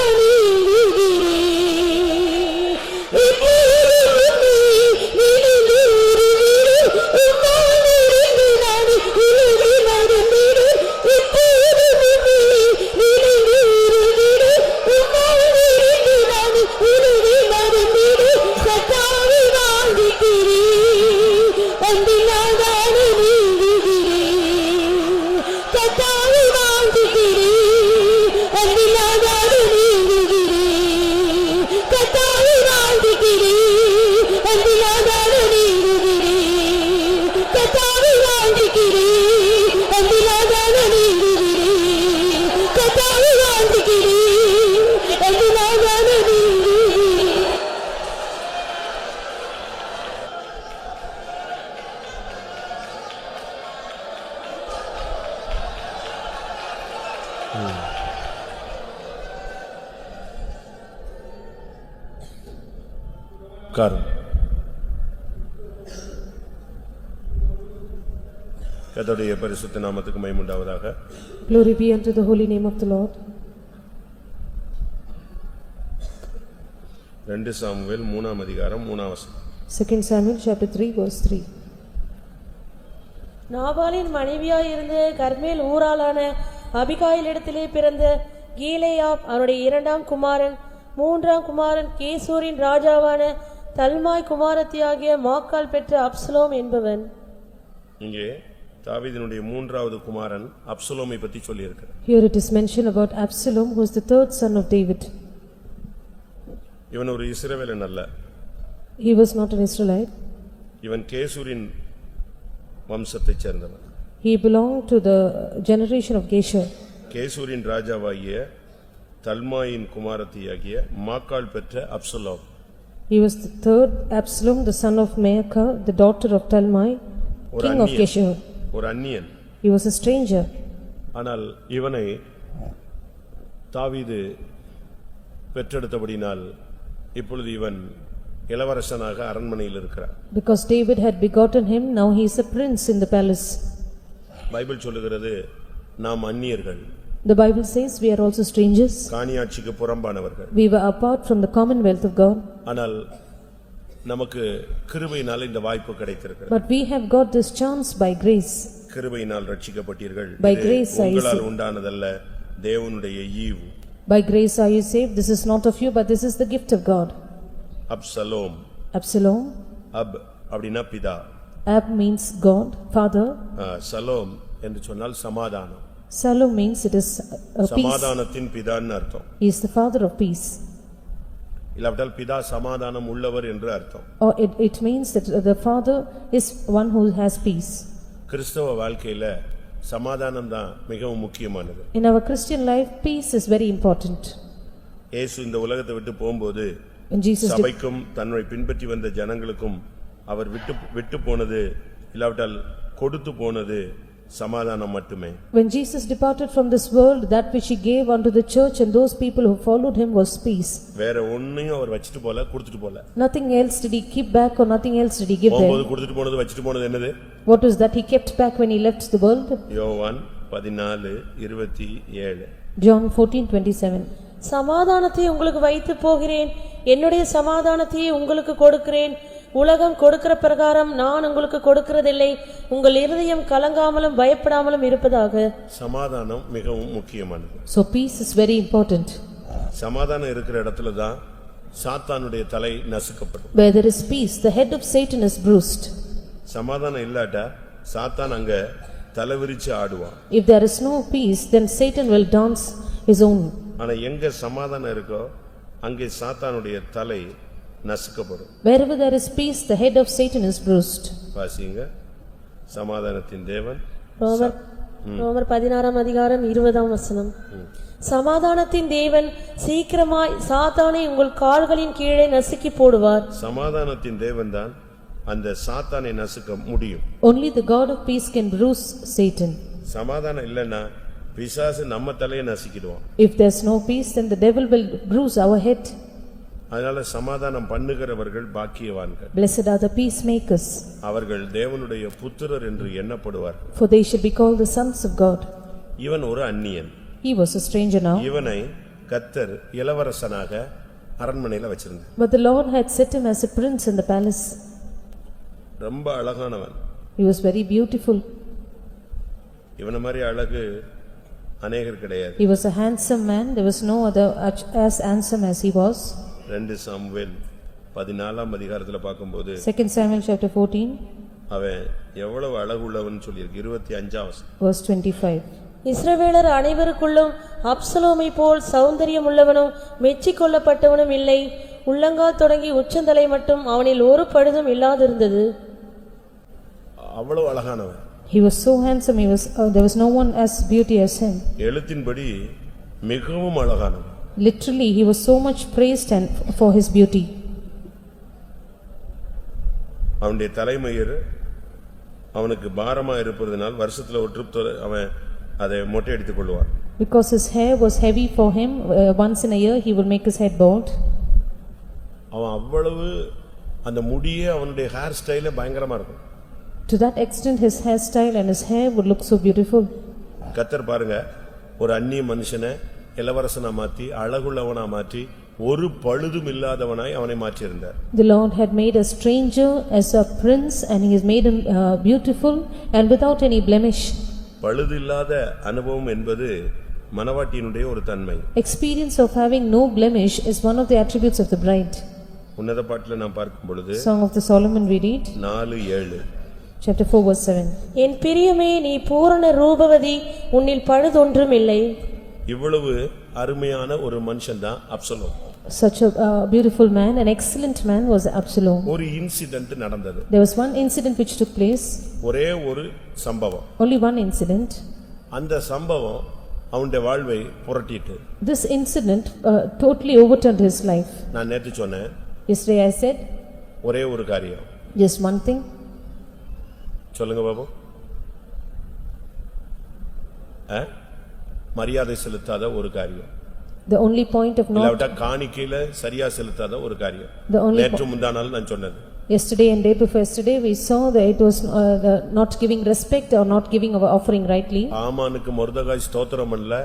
உட்காரும். கர்த்தருடைய பரிசுத்த நாமத்துக்கு மகிமை உண்டாவதாக. Glory be unto the holy name of the Lord. 2 Samuel 3ஆம் அதிகாரம் 3ஆம் வசனம். 2 Samuel chapter 3 verse 3. நாபாலின் மனைவியாயிருந்த கர்மேல் ஊராளான அபிகாயிலிடத்திலே பிறந்த கீலேயாப் அவருடைய 2ஆம் குமாரன். 3ஆம் குமாரன் கேசூரின் ராஜாவான தல்மாய் குமாரத்தியாகிய மாக்கால் பெற்ற அப்சலோம் என்பவன். இங்கே தாவீதினுடைய 3வது குமாரன் அப்சலோமை பற்றி சொல்லியிருக்கிறார். Here it is mentioned about Absalom, who is the 3rd son of David. இவன் ஒரு இஸ்ரவேலன் அல்ல. He was not an Israelite. இவன் கேசூரின் வம்சத்தைச் சேர்ந்தவன். He belonged to the generation of Geshur. கேசூரின் ராஜாவாகிய தல்மாயின் குமாரத்தியாகிய மாக்காள் பெற்ற Absalom. He was the 3rd Absalom, the son of Maacah, the daughter of Talmai, king of Geshur. ஒரு அந்நியன். He was a stranger. ஆனால் இவனை தாவீது பெற்றெடுத்தபடினால் இப்பொழுது இவன் இளவரசனாக அரண்மனையில் இருக்கிறார். Because David had begotten him, now he is a prince in the palace. Bible சொல்லுகிறது நாம் அந்நியர்கள். The Bible says we are also strangers. காணியாட்சிக்கு புறம்பானவர்கள். We were apart from the commonwealth of God. ஆனால் நமக்கு கிருபையினால் இந்த வாய்ப்பு கிடைத்திருக்கிறது. But we have got this chance by grace. கிருபையினால் ரட்சிக்கப்பட்டீர்கள். By grace are you உங்களால் saved. உண்டானதல்ல, தேவனுடைய ஈவு. By grace are you saved. This is not of you, but this is the gift of God. Absalom. Absalom. அப் அப்படின்னா பிதா. Ab means God, father. Shalom என்று சொன்னால் சமாதானம். Salom means it is a peace. சமாதானத்தின் பிதான்னு அர்த்தம். He is the father of peace. இல்லாவிட்டால் பிதா சமாதானம் உள்ளவர் என்று அர்த்தம். Or it means that the father is one who has peace. கிறிஸ்தவ வாழ்க்கையில சமாதானம் தான் மிகவும் முக்கியமானது. In our Christian life, peace is very important. இயேசு இந்த உலகத்தை விட்டு போகும்போது When Jesus சபைக்கும் தன்னை பின்பற்றி வந்த ஜனங்களுக்கும் அவர் விட்டு போனது இல்லாவிட்டால் கொடுத்து போனது சமாதானம் மட்டுமே. When Jesus departed from this world, that which he gave unto the church and those people who followed him was peace. வேற ஒண்ணையும் அவர் வச்சிட்டு போல, கொடுத்துட்டு போல. Nothing else did he keep back or nothing else did he give போகும்போது them. கொடுத்துட்டு போனது வச்சிட்டு போனது என்னது? What was that he kept back when he left the world? யோவான் 14:27. John 14:27. சமாதானத்தை உங்களுக்கு வைத்து போகிறேன், என்னுடைய சமாதானத்தை உங்களுக்கு கொடுக்கிறேன். உலகம் கொடுக்கிற பிரகாரம் நான் உங்களுக்கு கொடுக்கிறதில்லை. உங்கள் இருதயம் கலங்காமலும் பயப்படாமலும் இருப்பதாக. சமாதானம் மிகவும் முக்கியமானது. So peace is very important. சமாதானம் இருக்கிற இடத்துல தான் சாத்தானுடைய தலை நசுக்கப்படும். Where there is peace, the head of Satan is bruised. சமாதானம் இல்லாட்டா சாத்தான் அங்க தலைவிரிச்சு ஆடுவான். If there is no peace, then Satan will dance his own. ஆனா எங்க சமாதானம் இருக்கோ அங்கே சாத்தானுடைய தலை நசுக்கப்படும். Wherever there is peace, the head of Satan is bruised. வாசிங்க. சமாதானத்தின் தேவன். ரோமர் 16ஆம் அதிகாரம் 20ஆம் வசனம். சமாதானத்தின் தேவன் சீக்கிரமாய் சாத்தானை உங்கள் கால்களின் கீழே நசுக்கி போடுவார். சமாதானத்தின் தேவன் தான் அந்த சாத்தானை நசுக்க முடியும். Only the God of peace can bruise Satan. சமாதானம் இல்லைன்னா பிசாசு நம்ம தலையை நசுக்கிடுவான். If there's no peace, then the devil will bruise our head. அதனால சமாதானம் பண்ணுகிறவர்கள் பாக்கியவான்கள். Blessed are the peacemakers, அவர்கள் தேவனுடைய புத்திரர் என்று எண்ணப்படுவார்கள். for they shall be called the sons of God. இவன் ஒரு அந்நியன். He was a stranger now, இவனை கர்த்தர் இளவரசனாக அரண்மனையில வச்சிருந்தார். but the Lord had set him as a prince in the palace. ரொம்ப அழகானவன். He was very beautiful. இவன மாதிரி அழகு அநேகர் கிடையாது. He was a handsome man. There was no other as handsome as he was. 2 Samuel 14ஆம் அதிகாரத்துல பார்க்கும்போது 2 Samuel chapter 14 அவன் எவ்வளவு அழகுள்ளவன் சொல்லியிருக்கு. 25ஆம் வசனம். verse 25. இஸ்ரவேலர் அனைவருக்குள்ளும் அப்சலோமை போல் சௌந்தரியம் உள்ளவனும் மெச்சிக்கொள்ளப்பட்டவனும் இல்லை. உள்ளங்கால் தொடங்கி உச்சந்தலை மட்டும் அவனில் ஒரு பழுதும் இல்லாதிருந்தது. அவ்வளவு அழகானவன். He was so handsome. There was no one as beauty as him. எழுத்தின்படி மிகவும் அழகானவன். Literally, he was so much praised and for his beauty. அவனுடைய தலைமயிர் அவனுக்கு பாரமா இருப்பதனால் வருஷத்துல ஒரு ட்ரிப் அவன் அதை மொட்டை அடித்துக் கொள்வான். Because his hair was heavy for him, once in a year he would make his head bald. அவன் அவ்வளவு அந்த முடியே அவனுடைய ஹேர் ஸ்டைலே பயங்கரமா இருக்கும். To that extent his hairstyle and his hair would look so beautiful. கர்த்தர் பாருங்க, ஒரு அந்நிய மனுஷனை இளவரசனா மாத்தி அழகுள்ளவனா மாற்றி ஒரு பழுதும் இல்லாதவனாய் அவனை மாற்றியிருந்தார். The Lord had made a stranger as a prince and he has made him beautiful and without any blemish. பழுது இல்லாத அனுபவம் என்பது மணவாட்டியினுடைய ஒரு தன்மை. Experience of having no blemish is one of the attributes of the bride. உன்னத பாட்டுல நாம் பார்க்கும் பொழுது Song of the Solomon we read 4:7 chapter 4 verse 7. என் பிரியமே நீ பூரண ரூபவதி உன்னில் பழுதொன்றும் இல்லை. இவ்வளவு அருமையான ஒரு மனுஷன் தான் Absalom. Such a beautiful man, an excellent man was Absalom. ஒரு இன்சிடென்ட் நடந்தது. There was one incident which took place. ஒரே ஒரு சம்பவம். Only one incident. அந்த சம்பவம் அவனுடைய வாழ்வை புரட்டிட்டு. This incident totally overturned his life. நான் நேத்து சொன்னேன். Yesterday I said ஒரே ஒரு காரியம். just one thing. சொல்லுங்க பாபு. மரியாதை செலுத்தாத ஒரு காரியம். The only point of not இல்லாவிட்டா காணிக்கையில சரியா செலுத்தாத ஒரு காரியம். நேற்று முந்தானாலும் நான் சொன்னது. Yesterday and day before yesterday we saw that it was not giving respect or not giving our offering rightly. ஆமானுக்கு மொர்தெகாய் ஸ்தோத்திரம் பண்ணல,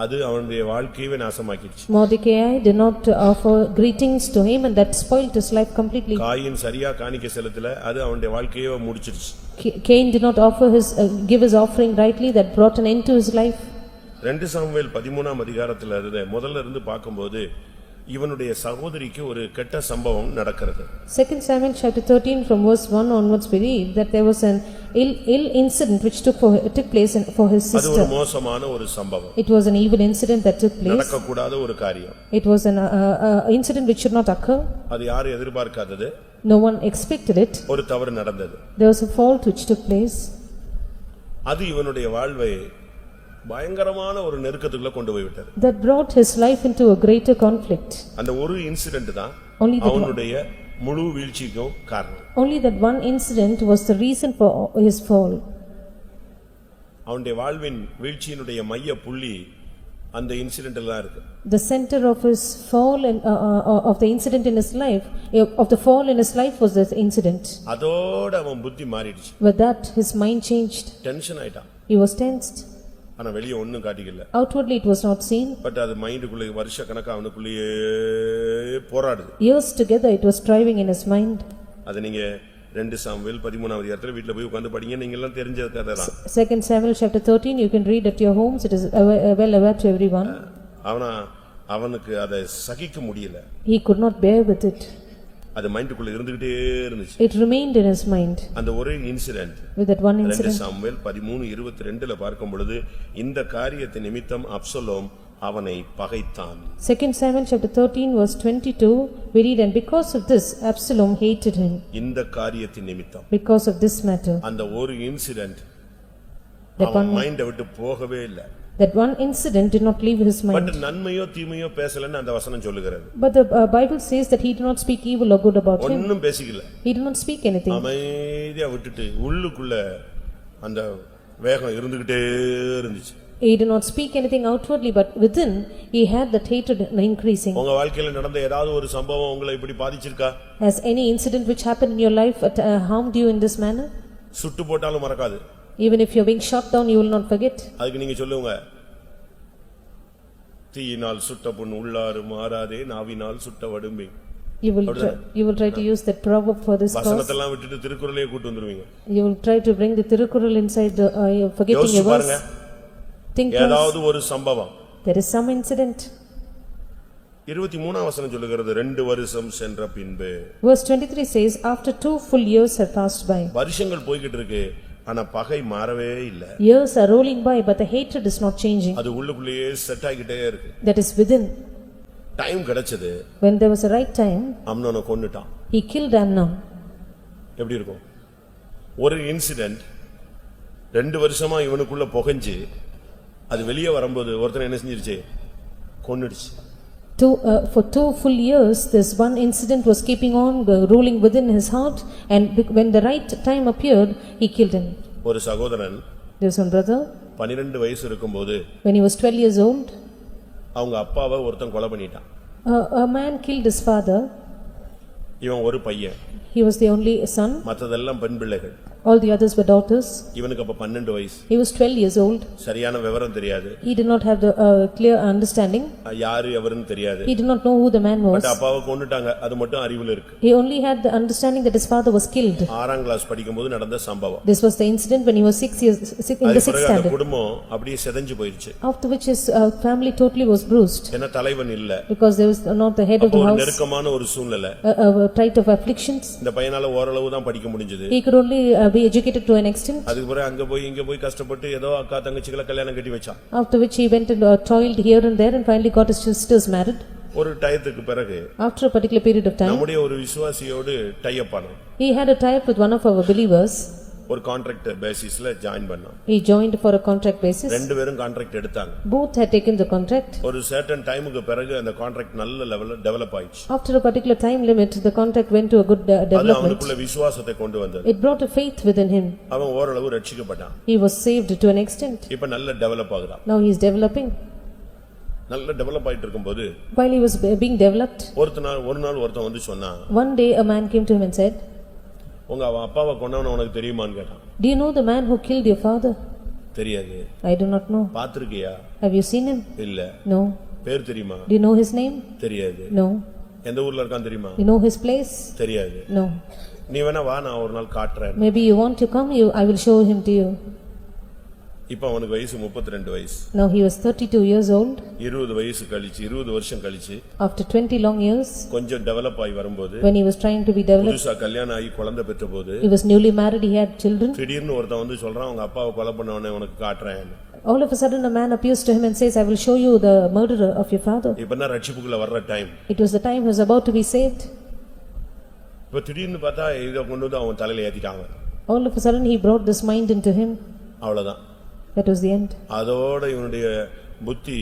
அது அவனுடைய வாழ்க்கையவே நாசமாக்கிடுச்சு. Mordecai did not offer greetings to him and that spoiled his life completely. Coin சரியா காணிக்கை செலுத்தல, அது அவனுடைய வாழ்க்கையே முடிச்சிடுச்சு. Cain did not offer his give his offering rightly, that brought an end to his life. 2 Samuel 13ஆம் அதிகாரத்துல இருந்து முதல்ல இருந்து பாக்கும்போது இவனுடைய சகோதரிக்கு ஒரு கெட்ட சம்பவம் நடக்கிறது. 2 Samuel chapter 13 from verse 1 onwards we read that there was an ill incident which took place for his அது sister. ஒரு மோசமான ஒரு சம்பவம். It was an evil incident that took place. நடக்க கூடாத ஒரு காரியம். It was an incident which should not occur. அது யாரும் எதிர்பார்க்காதது. No one expected it. ஒரு தவறு நடந்தது. There was a fault which took place. அது இவனுடைய வாழ்வை பயங்கரமான ஒரு நெருக்கத்துக்குள்ள கொண்டு போய் விட்டது. That brought his life into a greater conflict. அந்த ஒரு இன்சிடென்ட் தான் அவனுடைய முழு வீழ்ச்சிக்கும் காரணம். Only that one incident was the reason for his fall. அவனுடைய வாழ்வின் வீழ்ச்சியினுடைய மைய புள்ளி அந்த இன்சிடென்ட்ல தான் இருக்கு. The center of his fall and of the incident in his life, of the fall in his life was this incident. அதோட அவன் புத்தி மாறிடுச்சு. With that his mind changed. Tension ஆயிட்டான். He was tensed. ஆனா வெளிய ஒண்ணும் காட்டிக்கல. Outwardly it was not seen. But அது மைண்டுக்குள்ள வருஷ கணக்கா அவனுக்குள்ளேயே போராடுது. Years together it was striving in his mind. அது நீங்க 2 சாமுவேல் 13ஆம் அதிகாரத்துல வீட்ல போய் உட்கார்ந்து படிங்க, நீங்க எல்லாம் தெரிஞ்ச கதை தான். 2 Samuel chapter 13 you can read at your homes, it is well aware to everyone. அவனுக்கு அதை சகிக்க முடியல. He could not bear with it. அது மைண்டுக்குள்ள இருந்துகிட்டே இருந்துச்சு. It remained in his mind. அந்த ஒரே incident. With that one incident. 2 Samuel 13:22ல பார்க்கும் பொழுது இந்த காரியத்தை நிமித்தம் அப்சலோம் அவனை பகைத்தான். 2 Samuel chapter 13 verse 22 we read, and because of this Absalom hated him. இந்த காரியத்தின் நிமித்தம். Because of this matter. அந்த ஒரு இன்சிடென்ட் That one மைண்ட விட்டு போகவே இல்ல. That one incident did not leave his mind. But நன்மையோ தீமையோ பேசலன்னு அந்த வசனம் சொல்லுகிறது. But the Bible says that he did not speak evil or good about him. ஒண்ணும் பேசிக்கல. He did not speak anything. அமைதியா விட்டுட்டு உள்ளுக்குள்ள அந்த வேகம் இருந்துகிட்டே இருந்துச்சு. He did not speak anything outwardly, but within he had that hatred increasing. உங்க வாழ்க்கையில நடந்த ஏதாவது ஒரு சம்பவம் உங்களை இப்படி பாதிச்சிருக்கா? Has any incident which happened in your life harmed you in this manner? சுட்டு போட்டாலும் மறக்காது. Even if you are being shot down, you will not forget. அதுக்கு நீங்க சொல்லுங்க, தீயினால் சுட்ட புண் உள்ளாறு மாறாதே, நாவினால் சுட்ட வடும்பை. You will try to use that proverb for this cause. வசனத்தெல்லாம் விட்டுட்டு திருக்குறளையே கூட்டி வந்துருவீங்க. You will try to bring the Tirukkural inside the forgetting your verse. Think ஏதாவது ஒரு சம்பவம். There is some incident. 23ஆம் வசனம் சொல்லுகிறது 2 வருஷம் சென்ற பின்பு. Verse 23 says after 2 full years have passed by. வருஷங்கள் போயிட்டு இருக்கு, ஆனா பகை மாறவே இல்ல. Years are rolling by, but the hatred is not changing. அது உள்ளுக்குள்ளேயே செட் ஆகிட்டே இருக்கு. That is within. டைம் கிடைச்சது. When there was a right time, அம்னோனை கொன்னுட்டான். he killed Amnon. எப்படி இருக்கும்? ஒரு இன்சிடென்ட் 2 வருஷமா இவனுக்குள்ள புகஞ்சு அது வெளியே வரும்போது ஒருத்தன் என்ன செஞ்சிருச்சு? கொன்னுடுச்சு. For 2 full years this one incident was keeping on ruling within his heart, and when the right time appeared he killed him. ஒரு சகோதரன், There was one brother, 12 வயசு இருக்கும்போது when he was 12 years old, அவங்க அப்பாவை ஒருத்தன் கொலை பண்ணிட்டான். a man killed his father. இவன் ஒரு பையன், He was the only son, மத்ததெல்லாம் பெண் பிள்ளைகள். all the others were daughters. இவனுக்கு அப்ப 12 வயசு. He was 12 years old. சரியான விவரம் தெரியாது. He did not have the clear understanding. யாரு அவருன்னு தெரியாது. He did not know who the man was. But அப்பாவை கொன்னுட்டாங்க, அது மட்டும் அறிவுல இருக்கு. He only had the understanding that his father was killed. 6ஆம் கிளாஸ் படிக்கும்போது நடந்த சம்பவம். This was the incident when he was 6 years in the 6th standard. குடும்பம் அப்படியே செதஞ்சு போயிருச்சு. After which his family totally was bruised. ஏன்னா தலைவன் இல்ல. Because there was not the head of the ஒரு house. நெருக்கமான ஒரு சூழ்நிலை. A trait of afflictions. இந்த பையனால ஓரளவு தான் படிக்க முடிஞ்சது. He could only be educated to an extent. அதுக்கு பிறகு அங்க போய் இங்க போய் கஷ்டப்பட்டு ஏதோ அக்கா தங்கச்சிகளை கல்யாணம் கட்டி வச்சான். After which he went and toiled here and there and finally got his sisters married. ஒரு டயத்துக்கு பிறகு After a particular period of time, நம்முடைய ஒரு விசுவாசியோடு டை அப் ஆனோம். he had a tie-up with one of our believers. ஒரு contract பேசிஸ்ல join பண்ணோம். He joined for a contract basis. ரெண்டு பேரும் கான்ட்ராக்ட் எடுத்தாங்க. Both had taken the contract. ஒரு certain டைமுக்கு பிறகு அந்த கான்ட்ராக்ட் நல்ல லெவல்ல டெவலப் ஆயிடுச்சு. After a particular time limit, the contract went to a good அது development. அவனுக்குள்ள விசுவாசத்தை கொண்டு வந்தது. It brought a faith within him. அவன் ஓரளவு ரட்சிக்கப்பட்டான். He was saved to an extent. இப்ப நல்ல டெவலப் ஆகுறான். Now he is developing. நல்ல டெவலப் ஆயிட்டு இருக்கும்போது While he was being developed, ஒரு நாள் ஒருத்தன் வந்து சொன்னான், one day a man came to him and said, உங்க அப்பாவை கொன்னவன உனக்கு தெரியுமான்னு கேட்டான். "Do you know the man who killed your father?" தெரியாது. "I do not know." பாத்திருக்கியா? "Have you seen him?" இல்ல. "No." பேர் தெரியுமா? "Do you know his name?" தெரியாது. "No." எந்த ஊர்ல இருக்கான் தெரியுமா? "You know his place?" தெரியாது. "No." நீ வேணா வா, நான் ஒரு நாள் காட்டுறேன். "Maybe you want to come, I will show him to you." இப்ப அவனுக்கு வயசு 32 வயசு. Now he was 32 years old. 20 வயசு கழிச்சு 20 வருஷம் கழிச்சு After 20 long years, கொஞ்சம் டெவலப் ஆகி வரும்போது, when he was trying to be developed, புதுசா கல்யாணம் ஆகி குழந்தை பெற்றபோது, he was newly married, he had children. திடீர்னு ஒருத்தன் வந்து சொல்றான், உங்க அப்பாவை கொலை பண்ணவனே உனக்கு காட்டுறேன். All of a sudden a man appears to him and says, "I will show you the murderer of your father." இப்பதான் ரட்சிப்புக்குள்ள வர்ற time. It was the time he was about to be saved. இப்ப திடீர்னு பார்த்தா இத கொண்டு வந்து அவன் தலையில ஏத்திட்டாங்க. All of a sudden he brought this mind into him. அவ்வளவுதான். That was the end. அதோட இவனுடைய புத்தி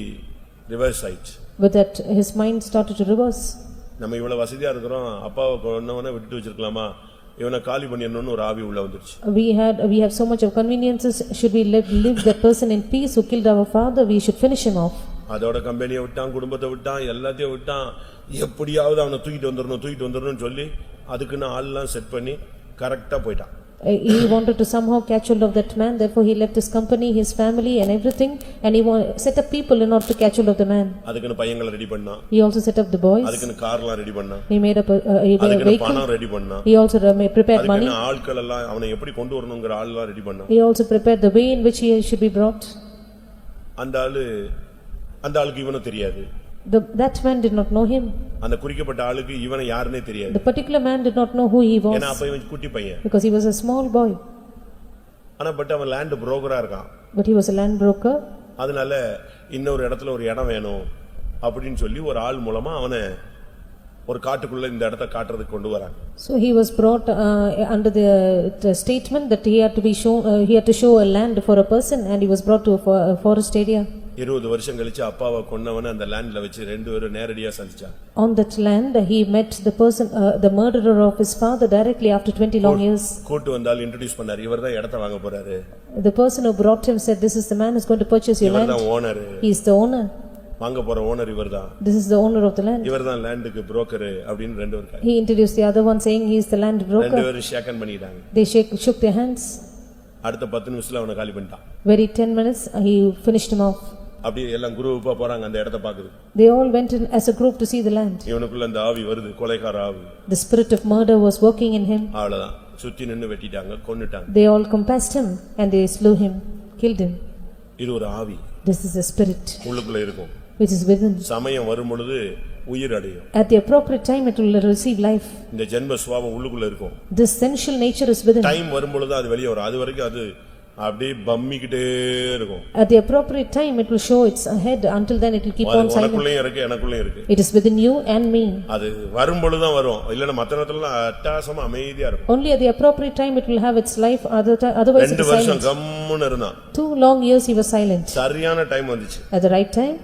ரிவர்ஸ் ஆயிடுச்சு. With that his mind started to reverse. நம்ம இவ்வளவு வசதியா இருக்கிறோம், அப்பாவை கொன்னவனை விட்டுட்டு வச்சிருக்கலாமா, இவனை காலி பண்ணிடணும்னு ஒரு ஆவி உள்ள வந்துருச்சு. We have so much of conveniences. Should we leave that person in peace who killed our father? We should finish him off. அதோட கம்பெனியை விட்டான், குடும்பத்தை விட்டான், எல்லாத்தையும் விட்டான். எப்படியாவது அவனை தூக்கிட்டு வந்துடணும்னு சொல்லி அதுக்குன்னு ஆள்லாம் செட் பண்ணி கரெக்டா போயிட்டான். He wanted to somehow catch hold of that man, therefore he left his company, his family and everything, and he set up people in order to catch hold of the man. அதுக்குன்னு பையங்களை ready பண்ணான். He also set up the boys. அதுக்குன்னு கார்லாம் ready பண்ணான். He made up a அதுக்குன்னு vehicle. பணம் ready பண்ணான். He also prepared money. அதுக்குன்னு ஆட்கள் எல்லாம் அவனை எப்படி கொண்டு வரணும்ங்கற ஆள்லாம் ரெடி பண்ணான். He also prepared the way in which he should be brought. அந்த ஆளுக்கு இவனை தெரியாது. That man did not know him. அந்த குறிக்கப்பட்ட ஆளுக்கு இவனை யாருன்னே தெரியாது. The particular man did not know who he was. ஏன்னா அப்ப இவன் குட்டி பையன். Because he was a small boy. ஆனா பட் அவன் லேண்ட் புரோக்கரா இருக்கான். But he was a land broker. அதனால இன்னொரு இடத்துல ஒரு இடம் வேணும் அப்படினு சொல்லி ஒரு ஆள் மூலமா அவனை ஒரு காட்டுக்குள்ள இந்த இடத்தை காட்றதுக்கு கொண்டு வராங்க. So he was brought under the statement that he had to be shown he had to show a land for a person, and he was brought to a forest area. 20 வருஷம் கழிச்சு அப்பாவை கொன்னவன அந்த லேண்ட்ல வச்சு ரெண்டு பேரும் நேரடியா சந்திச்சாங்க. On that land he met the person the murderer of his father directly after 20 long years. கூட்டி வந்தால் இன்ட்ரோ듀ce பண்ணார். இவர்தான் இடத்தை வாங்க போறாரு. The person who brought him said, "This is the man who is going to purchase your land." இவர்தான் owner. He is the owner. வாங்க போற ஓனர் இவர்தான். This is the owner of the land. இவர்தான் லேண்டுக்கு புரோக்கர் அப்படினு ரெண்டு பேர். He introduced the other one saying he is the land broker. ரெண்டு பேரும் ஷேக் ஹேண்ட் பண்ணிட்டாங்க. They shook their hands. அடுத்த 10 நிமிஷத்துல அவனை காலி பண்ணிட்டான். Very 10 minutes he finished him off. அப்படியே எல்லாம் குரூப்பா போறாங்க அந்த இடத்தை பாக்குது. They all went in as a group to see the land. இவனுக்குள்ள அந்த ஆவி வருது, கொலைகார ஆவி. The spirit of murder was working in him. அவ்வளவுதான், சுத்தி நின்னு வெட்டிட்டாங்க, கொன்னுட்டாங்க. They all compassed him and they slew him, killed him. இது ஒரு ஆவி. This is a spirit உள்ளுக்குள்ள இருக்கும், which is within. சமயம் வரும் பொழுது உயிர் அடையும். At the appropriate time it will receive life. இந்த ஜென்ம சுபாவம் உள்ளுக்குள்ள இருக்கும். This sensual nature is within. Time வரும் பொழுது அது வெளிய வரும். அது வரைக்கும் அது அப்படியே பம்மிக்கிட்டே இருக்கும். At the appropriate time it will show its head. Until then it will keep on silent. உனக்குள்ளேயும் இருக்கு, எனக்குள்ளேயும் இருக்கு. It is within you and me. அது வரும் பொழுது தான் வரும். இல்லனா மத்த நேரத்துல அட்டாசமா அமைதியா இருக்கும். Only at the appropriate time it will have its life, otherwise it is 2 வருஷம் silent. கம்முன்னு இருந்தான். 2 long years he was silent. சரியான டைம் வந்துச்சு. At the right time,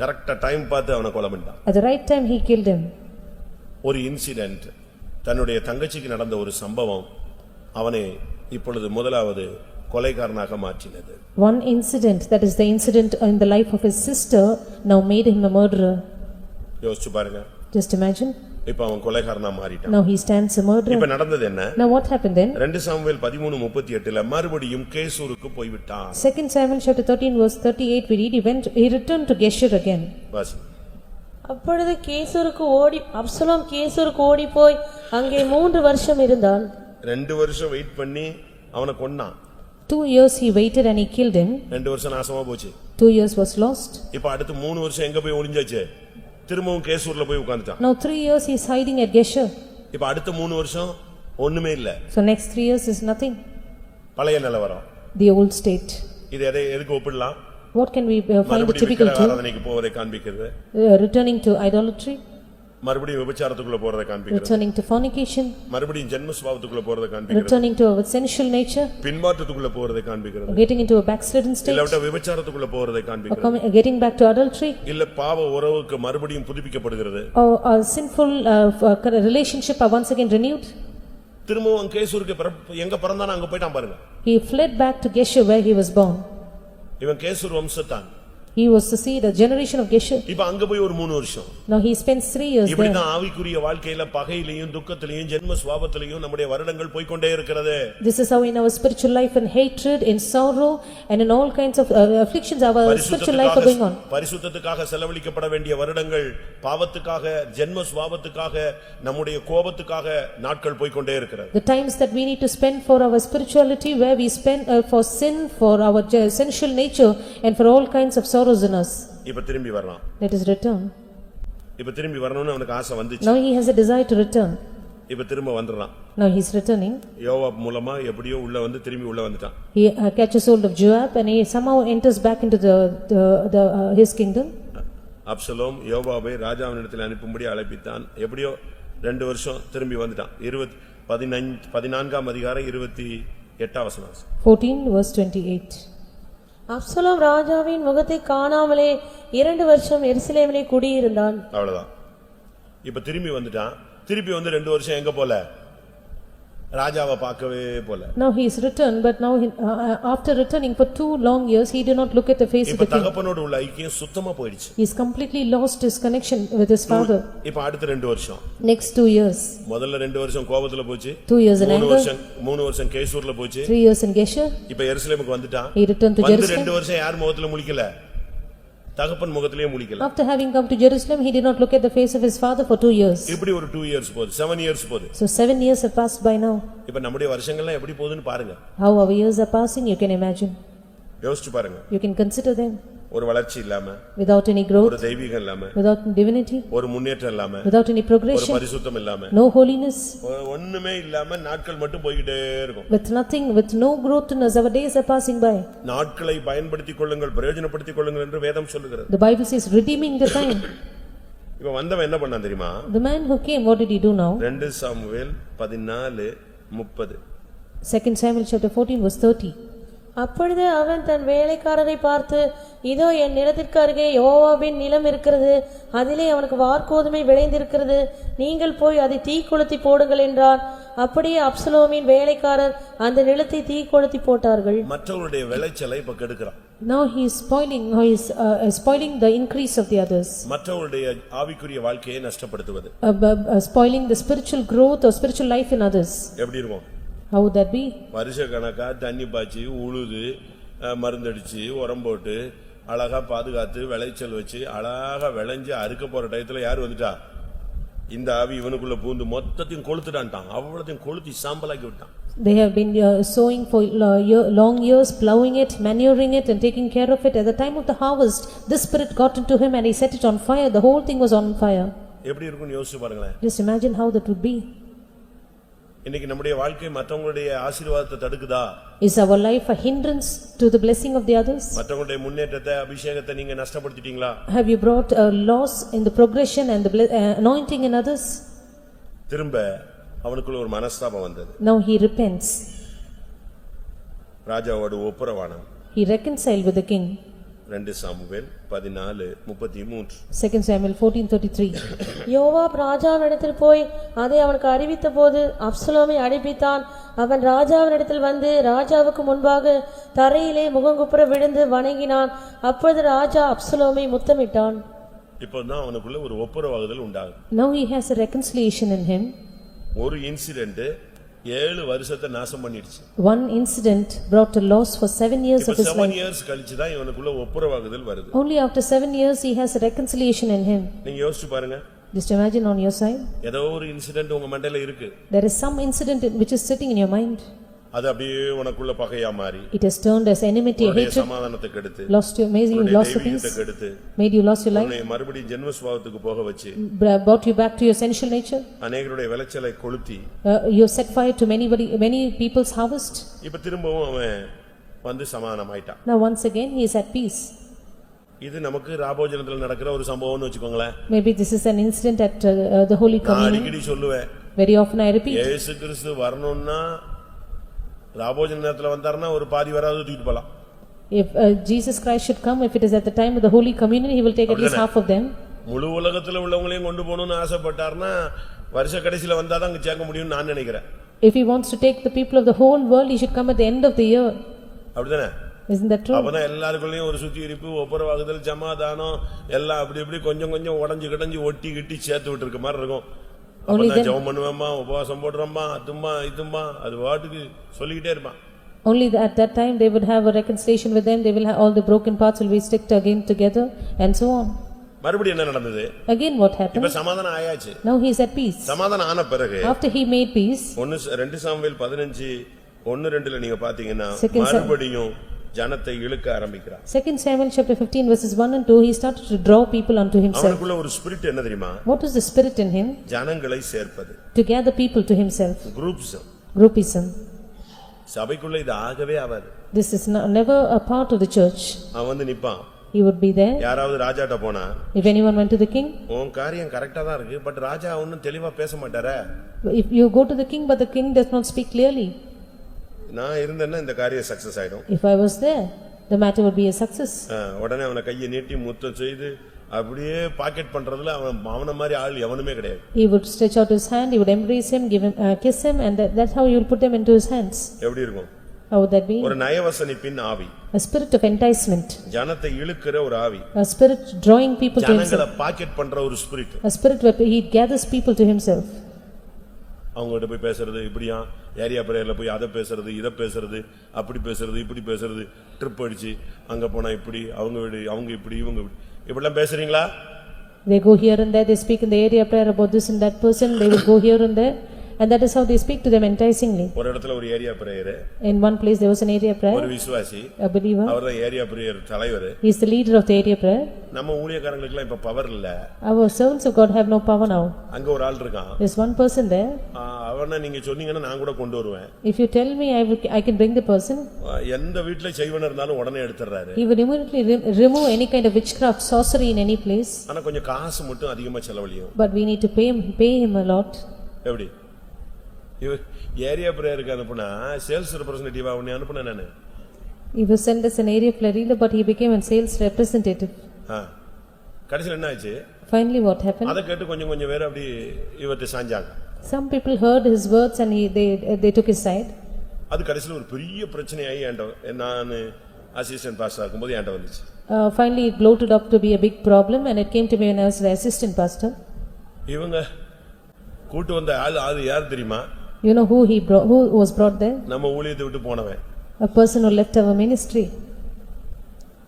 கரெக்ட்டா டைம் பார்த்து அவனை கொலை பண்ணிட்டான். at the right time he killed him. ஒரு இன்சிடென்ட், தன்னுடைய தங்கச்சிக்கு நடந்த ஒரு சம்பவம் அவனை இப்பொழுது முதலாவது கொலைகாரனாக மாற்றினது. One incident, that is the incident in the life of his sister, now made him a murderer. யோசிச்சு பாருங்க. Just imagine. இப்ப அவன் கொலைகாரனா மாறிட்டான். Now he stands a murderer. இப்ப நடந்தது என்ன? Now what happened then? 2 Samuel 13:38 மறுபடியும் கேசூருக்கு போய்விட்டான். 2 Samuel chapter 13 verse 38 we read he returned to Geshur again. வாசி. அப்பொழுது அப்சலோம் கேசூருக்கு ஓடி போய் அங்கே 3 வருஷம் இருந்தான். 2 வருஷம் வெயிட் பண்ணி அவனை கொன்னான். 2 years he waited and he killed him. 2 வருஷம் நாசமா போச்சு. 2 years was lost. இப்ப அடுத்து 3 வருஷம் எங்க போய் ஒளிஞ்சாச்சு? திரும்பவும் கேசூர்ல போய் உட்கார்ந்துட்டான். Now 3 years he is hiding at Geshur. இப்ப அடுத்த 3 வருஷம் ஒண்ணுமே இல்ல. So next 3 years is nothing. பழைய நிலவரம். The old state. இது எதுக்கு ஒப்பிடலாம்? What can we find it typical to? ஆராதனைக்கு போவதை காண்பிக்கிறது. Returning to idolatry. மறுபடியும் விபச்சாரத்துக்குள்ள போறதை காண்பிக்கிறது. Returning to fornication. மறுபடியும் ஜென்ம சுபாவத்துக்குள்ள போறதை காண்பிக்கிறது. Returning to our sensual nature. பின்மாற்றத்துக்குள்ள போறதை காண்பிக்கிறது. Getting into a backslidden state. இல்ல விபச்சாரத்துக்குள்ள போறதை காண்பிக்கிறது. Getting back to adultery. இல்ல பாவ உறவுக்கு மறுபடியும் புதுப்பிக்கப்படுகிறது. Or a sinful relationship are once again renewed. திரும்பவும் கேசூருக்கு எங்க பிறந்தானோ அங்க போய்ட்டான் பாருங்க. He fled back to Geshur where he was born. இவன் கேசூர் வம்சத்தான். He was to see the generation of Geshur. இப்ப அங்க போய் ஒரு 3 வருஷம். Now he spends 3 years there. இப்படிதான் ஆவிக்குரிய வாழ்க்கையில பகையிலையும் துக்கத்திலையும் ஜென்ம சுபாவத்திலையும் நம்முடைய வருடங்கள் போய் கொண்டே இருக்கிறது. This is how in our spiritual life in hatred, in sorrow and in all kinds of afflictions our spiritual life are going on. பரிசுத்தத்துக்காக செலவழிக்கப்பட வேண்டிய வருடங்கள் பாவத்துக்காக ஜென்ம சுபாவத்துக்காக நம்முடைய கோபத்துக்காக நாட்கள் போய் கொண்டே இருக்கிறது. The times that we need to spend for our spirituality where we spend for sin, for our sensual nature and for all kinds of sorrows in us. இப்ப திரும்பி வரலாம். Let us return. இப்ப திரும்பி வரணும்னு அவனுக்கு ஆசை வந்துச்சு. Now he has a desire to return. இப்ப திரும்ப வந்துறான். Now he is returning. யோவாப் மூலமா எப்படியோ உள்ள வந்து திரும்பி உள்ள வந்துட்டான். He catches hold of Joab and he somehow enters back into his kingdom. Absalom யோவாபை ராஜாவினிடத்தில் அனுப்பும்படி அழைப்பித்தான். எப்படியோ 2 வருஷம் திரும்பி வந்துட்டான். 14ஆம் அதிகாரம் 28ஆம் வசனம். 14 verse 28. அப்சலோம் ராஜாவின் முகத்தை காணாமலே 2 வருஷம் எருசலேமிலே குடியிருந்தான். அவ்வளவுதான். இப்ப திரும்பி வந்துட்டான். திருப்பி வந்து 2 வருஷம் எங்க போல? ராஜாவை பார்க்கவே போல. Now he is returned, but now after returning for 2 long years he did not look at the face of the king. தகப்பனோட உள்ள ஐக்கியம் சுத்தமா போயிடுச்சு. He is completely lost his connection with his father. இப்ப அடுத்த 2 வருஷம். Next 2 years. முதல்ல 2 வருஷம் கோபத்துல போச்சு. 2 years in anger. 3 வருஷம் கேசூர்ல போச்சு. 3 years in Geshur. இப்ப எருசலேமுக்கு வந்துட்டான். He returned to Jerusalem. 2 வருஷம் யார் முகத்துல முழிக்கல? தகப்பன் முகத்திலேயே முழிக்கல. After having come to Jerusalem he did not look at the face of his father for 2 years. இப்படி ஒரு 2 years போகுது. 7 years போகுது. So 7 years have passed by now. இப்ப நம்முடைய வருஷங்கள்லாம் எப்படி போகுதுன்னு பாருங்க. How our years are passing you can imagine. யோசிச்சு பாருங்க. You can consider them. ஒரு வளர்ச்சி இல்லாம, without any growth, ஒரு தெய்வீகம் இல்லாம, without divinity, ஒரு முன்னேற்றம் இல்லாம, without any ஒரு progression, பரிசுத்தம் இல்லாம, no holiness, ஒண்ணுமே இல்லாம நாட்கள் மட்டும் போயிட்டே இருக்கும். with nothing, with no growth in us, our days are passing by. நாட்களை பயன்படுத்திக் கொள்ளுங்கள், பிரயோஜனப்படுத்திக் கொள்ளுங்கள் என்று வேதம் சொல்லுகிறது. The Bible says redeeming the time. இப்ப வந்தவன் என்ன பண்ணான் தெரியுமா? The man who came, what did he do now? 2 Samuel 14:30. 2 Samuel chapter 14 verse 30. அப்பொழுது அவன் தன் வேலைக்காரரை பார்த்து, இதோ என் நிலத்திற்கு அருகே யோவாபின் நிலம் இருக்கிறது, அதிலே அவனுக்கு வார்கோதுமை விளைந்திருக்கிறது, நீங்கள் போய் அதை தீ கொளுத்தி போடுங்கள் என்றான். அப்படியே அப்சலோமின் வேலைக்காரர் அந்த நிலத்தை தீ கொளுத்தி போட்டார்கள். மற்றவருடைய விளைச்சலை இப்ப கெடுக்கிறான். Now he is spoiling the increase of the others. மற்றவருடைய ஆவிக்குரிய வாழ்க்கையை நஷ்டப்படுத்துவது. Spoiling the spiritual growth or spiritual life in others. எப்படி இருக்கும்? How would that be? வருஷ கணக்கா தண்ணி பாய்ச்சி உழுது மருந்தடிச்சு உரம் போட்டு அழகா பாதுகாத்து விளைச்சல் வச்சு அழகா விளைஞ்சு அறுக்க போற டயத்துல யார் வந்துட்டா? இந்த ஆவி இவனுக்குள்ள பூந்து மொத்தத்தையும் கொளுத்துட்டான்ட்டான். அவ்வளத்தையும் கொளுத்தி சாம்பலாக்கி விட்டான். They have been sowing for long years, plowing it, manuring it and taking care of it. At the time of the harvest, this spirit got into him and he set it on fire. The whole thing was on fire. எப்படி இருக்கும்னு யோசிச்சு பாருங்களேன். Just imagine how that would be. இன்னைக்கு நம்முடைய வாழ்க்கை மற்றவங்களுடைய ஆசீர்வாதத்தை தடுக்குதா? Is our life a hindrance to the blessing of the others? மற்றவங்களுடைய முன்னேற்றத்தை அபிஷேகத்தை நீங்க நஷ்டப்படுத்திட்டீங்களா? Have you brought a loss in the progression and the anointing in others? திரும்ப அவனுக்குள்ள ஒரு மனஸ்தாபம் வந்தது. Now he repents. ராஜாவோடு ஒப்புரவானான். He reconciled with the king. 2 Samuel 14:33. 2 Samuel 14:33. யோவாப் ராஜாவினிடத்தில் போய் அதை அவனுக்கு அறிவித்த போது அப்சலோமை அழைப்பித்தான். அவன் ராஜாவினிடத்தில் வந்து ராஜாவுக்கு முன்பாக தரையிலே முகங்குப்புற விழுந்து வணங்கினான். அப்பொழுது ராஜா அப்சலோமை முத்தமிட்டான். இப்போதான் அவனுக்குள்ள ஒரு ஒப்புரவாகுதல் உண்டாகுது. Now he has a reconciliation in him. ஒரு இன்சிடென்ட் 7 வருஷத்தை நாசம் பண்ணிடுச்சு. One incident brought a loss for 7 years of his 7 life. years கழிச்சு தான் இவனுக்குள்ள ஒப்புரவாகுதல் வருது. Only after 7 years he has a reconciliation in him. நீங்க யோசிச்சு பாருங்க. Just imagine on your side. ஏதோ ஒரு இன்சிடென்ட் உங்க மண்டையில இருக்கு. There is some incident which is sitting in your mind. அது அப்படியே உனக்குள்ள பகையா மாறி It has turned as enmity, hatred, சமாதானத்தை கெடுத்து lost your, made you lost your peace, கெடுத்து made you lost your life, உன்னை மறுபடியும் ஜென்ம சுபாவத்துக்கு போக வச்சு brought you back to your sensual nature. அநேகருடைய விளைச்சலை கொளுத்தி You set fire to many people's harvest. இப்ப திரும்பவும் அவன் வந்து சமாதானமாயிட்டான். Now once again he is at peace. இது நமக்கு ராபோஜனத்துல நடக்கிற ஒரு சம்பவம்னு வெச்சுக்கோங்களேன். Maybe this is an incident at the Holy நான் Communion. அடிக்கடி சொல்லுவேன். Very often I repeat. இயேசு கிறிஸ்து வரணும்னா ராபோஜன நேரத்துல வந்தாருன்னா ஒரு பாதி வராது தூக்கிட்டு போலாம். If Jesus Christ should come, if it is at the time of the Holy Communion, he will take at least half of them. முழு உலகத்துல உள்ளவங்களையும் கொண்டு போகணும்னு ஆசைப்பட்டார்னா வருஷ கடைசில வந்தாதான் அங்க சேர்க்க முடியும்னு நான் நினைக்கிறேன். If he wants to take the people of the whole world, he should come at the end of the year. அப்படிதானே? Isn't that true? அப்பதான் எல்லாருக்குள்ளயும் ஒரு சுத்திகரிப்பு, ஒப்புரவாகுதல், சமாதானம் எல்லாம் அப்படி இப்படி கொஞ்சம் கொஞ்சம் உடைஞ்சு கிடஞ்சு ஒட்டி கிட்டி சேர்த்து விட்டு இருக்க மாதிரி இருக்கும். அப்பதான் ஜெபம் பண்ணுவேம்மா, உபவாசம் போடுறோம்மா, அதும்மா இதும்மா, அது வாட்டுக்கு சொல்லிக்கிட்டே இருப்பான். Only at that time they would have a reconciliation with them. They will have all the broken parts will be sticked again together and so on. மறுபடியும் என்ன நடந்தது? Again what happened? இப்ப சமாதானம் ஆயாச்சு. Now he is at peace. சமாதானம் ஆன பிறகு After he made peace, 2 Samuel 15:1-2 நீங்க பாத்தீங்கன்னா மறுபடியும் ஜனத்தை இழுக்க ஆரம்பிக்கிறார். 2 Samuel chapter 15 verses 1 and 2, he started to draw people unto himself. அவனுக்குள்ள ஒரு ஸ்பிரிட் என்ன தெரியுமா? What is the spirit in him? ஜனங்களை சேர்ப்பது. To gather people to himself. Groupism. சபைக்குள்ள இது ஆகவே ஆகாது. This is never a part of the church. அவன் வந்து நிப்பான். He would be there. யாராவது ராஜாட்ட போனா, if anyone went to the king, உன் காரியம் கரெக்ட்டா தான் இருக்கு, பட் ராஜா ஒண்ணும் தெளிவா பேச மாட்டாரே. If you go to the king but the king does not speak clearly, நான் இருந்தேன்னா இந்த காரியம் சக்சஸ் ஆயிடும். If I was there, the matter would be a success. உடனே அவனை கையை நீட்டி முத்தம் செய்து அப்படியே பாக்கெட் பண்றதுல அவன மாதிரி ஆள் எவனுமே கிடையாது. He would stretch out his hand, he would embrace him, give him kiss him, and that's how you will put them into his hands. எப்படி இருக்கும்? How would that be? ஒரு நயவசனிப்பின் ஆவி. A spirit of enticement. ஜனத்தை இழுக்கிற ஒரு ஆவி. A spirit drawing people to himself. ஜனங்களை packet பண்ற ஒரு spirit. A spirit where he gathers people to himself. அவங்ககிட்ட போய் பேசுறது இப்படியா, ஏரியா பிரேயர்ல போய் அதை பேசுறது இதை பேசுறது அப்படி பேசுறது இப்படி பேசுறது, ட்ரிப் அடிச்சு அங்க போனா இப்படி அவங்க வீடு அவங்க இப்படி இவங்க இப்படிலாம் பேசுறீங்களா? They go here and there, they speak in the area prayer about this and that person, they will go here and there, and that is how they speak to them enticingly. ஒரு இடத்துல ஒரு area prayer, in one place there was an area prayer, ஒரு விசுவாசி, a believer, அவர்தான் area prayer தலைவர். he is the leader of the area prayer. நம்ம ஊழியக்காரங்களுக்கு எல்லாம் இப்ப பவர் இல்ல. Our servants of God have no power now. அங்க ஒரு ஆள் இருக்கான். There is one person there. அவனை நீங்க சொன்னீங்கன்னா நான் கூட கொண்டு வருவேன். If you tell me, I can bring the person. எந்த வீட்ல செய்வன இருந்தாலும் உடனே எடுத்துறாரு. He would immediately remove any kind of witchcraft, sorcery in any place. ஆனா கொஞ்சம் காசு மட்டும் அதிகமா செலவழியும். But we need to pay him a lot. எப்படி? ஏரியா பிரேயருக்கு அனுப்புனா சேல்ஸ் ரெப்ரசன்டேட்டிவா உன்னை அனுப்புனா நானு. He was sent as an area prayer leader, but he became a sales representative. கடைசில என்ன ஆச்சு? Finally what happened? அத கேட்டு கொஞ்சம் பேர் அப்படி இவத்தை சாஞ்சாங்க. Some people heard his words and they took his side. அது கடைசில ஒரு பெரிய பிரச்சனையாயி நான் அசிஸ்டன்ட் பாஸ்டர் இருக்கும்போது என்கிட்ட வந்துச்சு. Finally it bloated up to be a big problem and it came to me when I was the assistant pastor. இவங்க கூட்டி வந்த ஆள் யார் தெரியுமா? You know who was brought there? நம்ம ஊழியத்தை விட்டு போனவன். A person who left our ministry.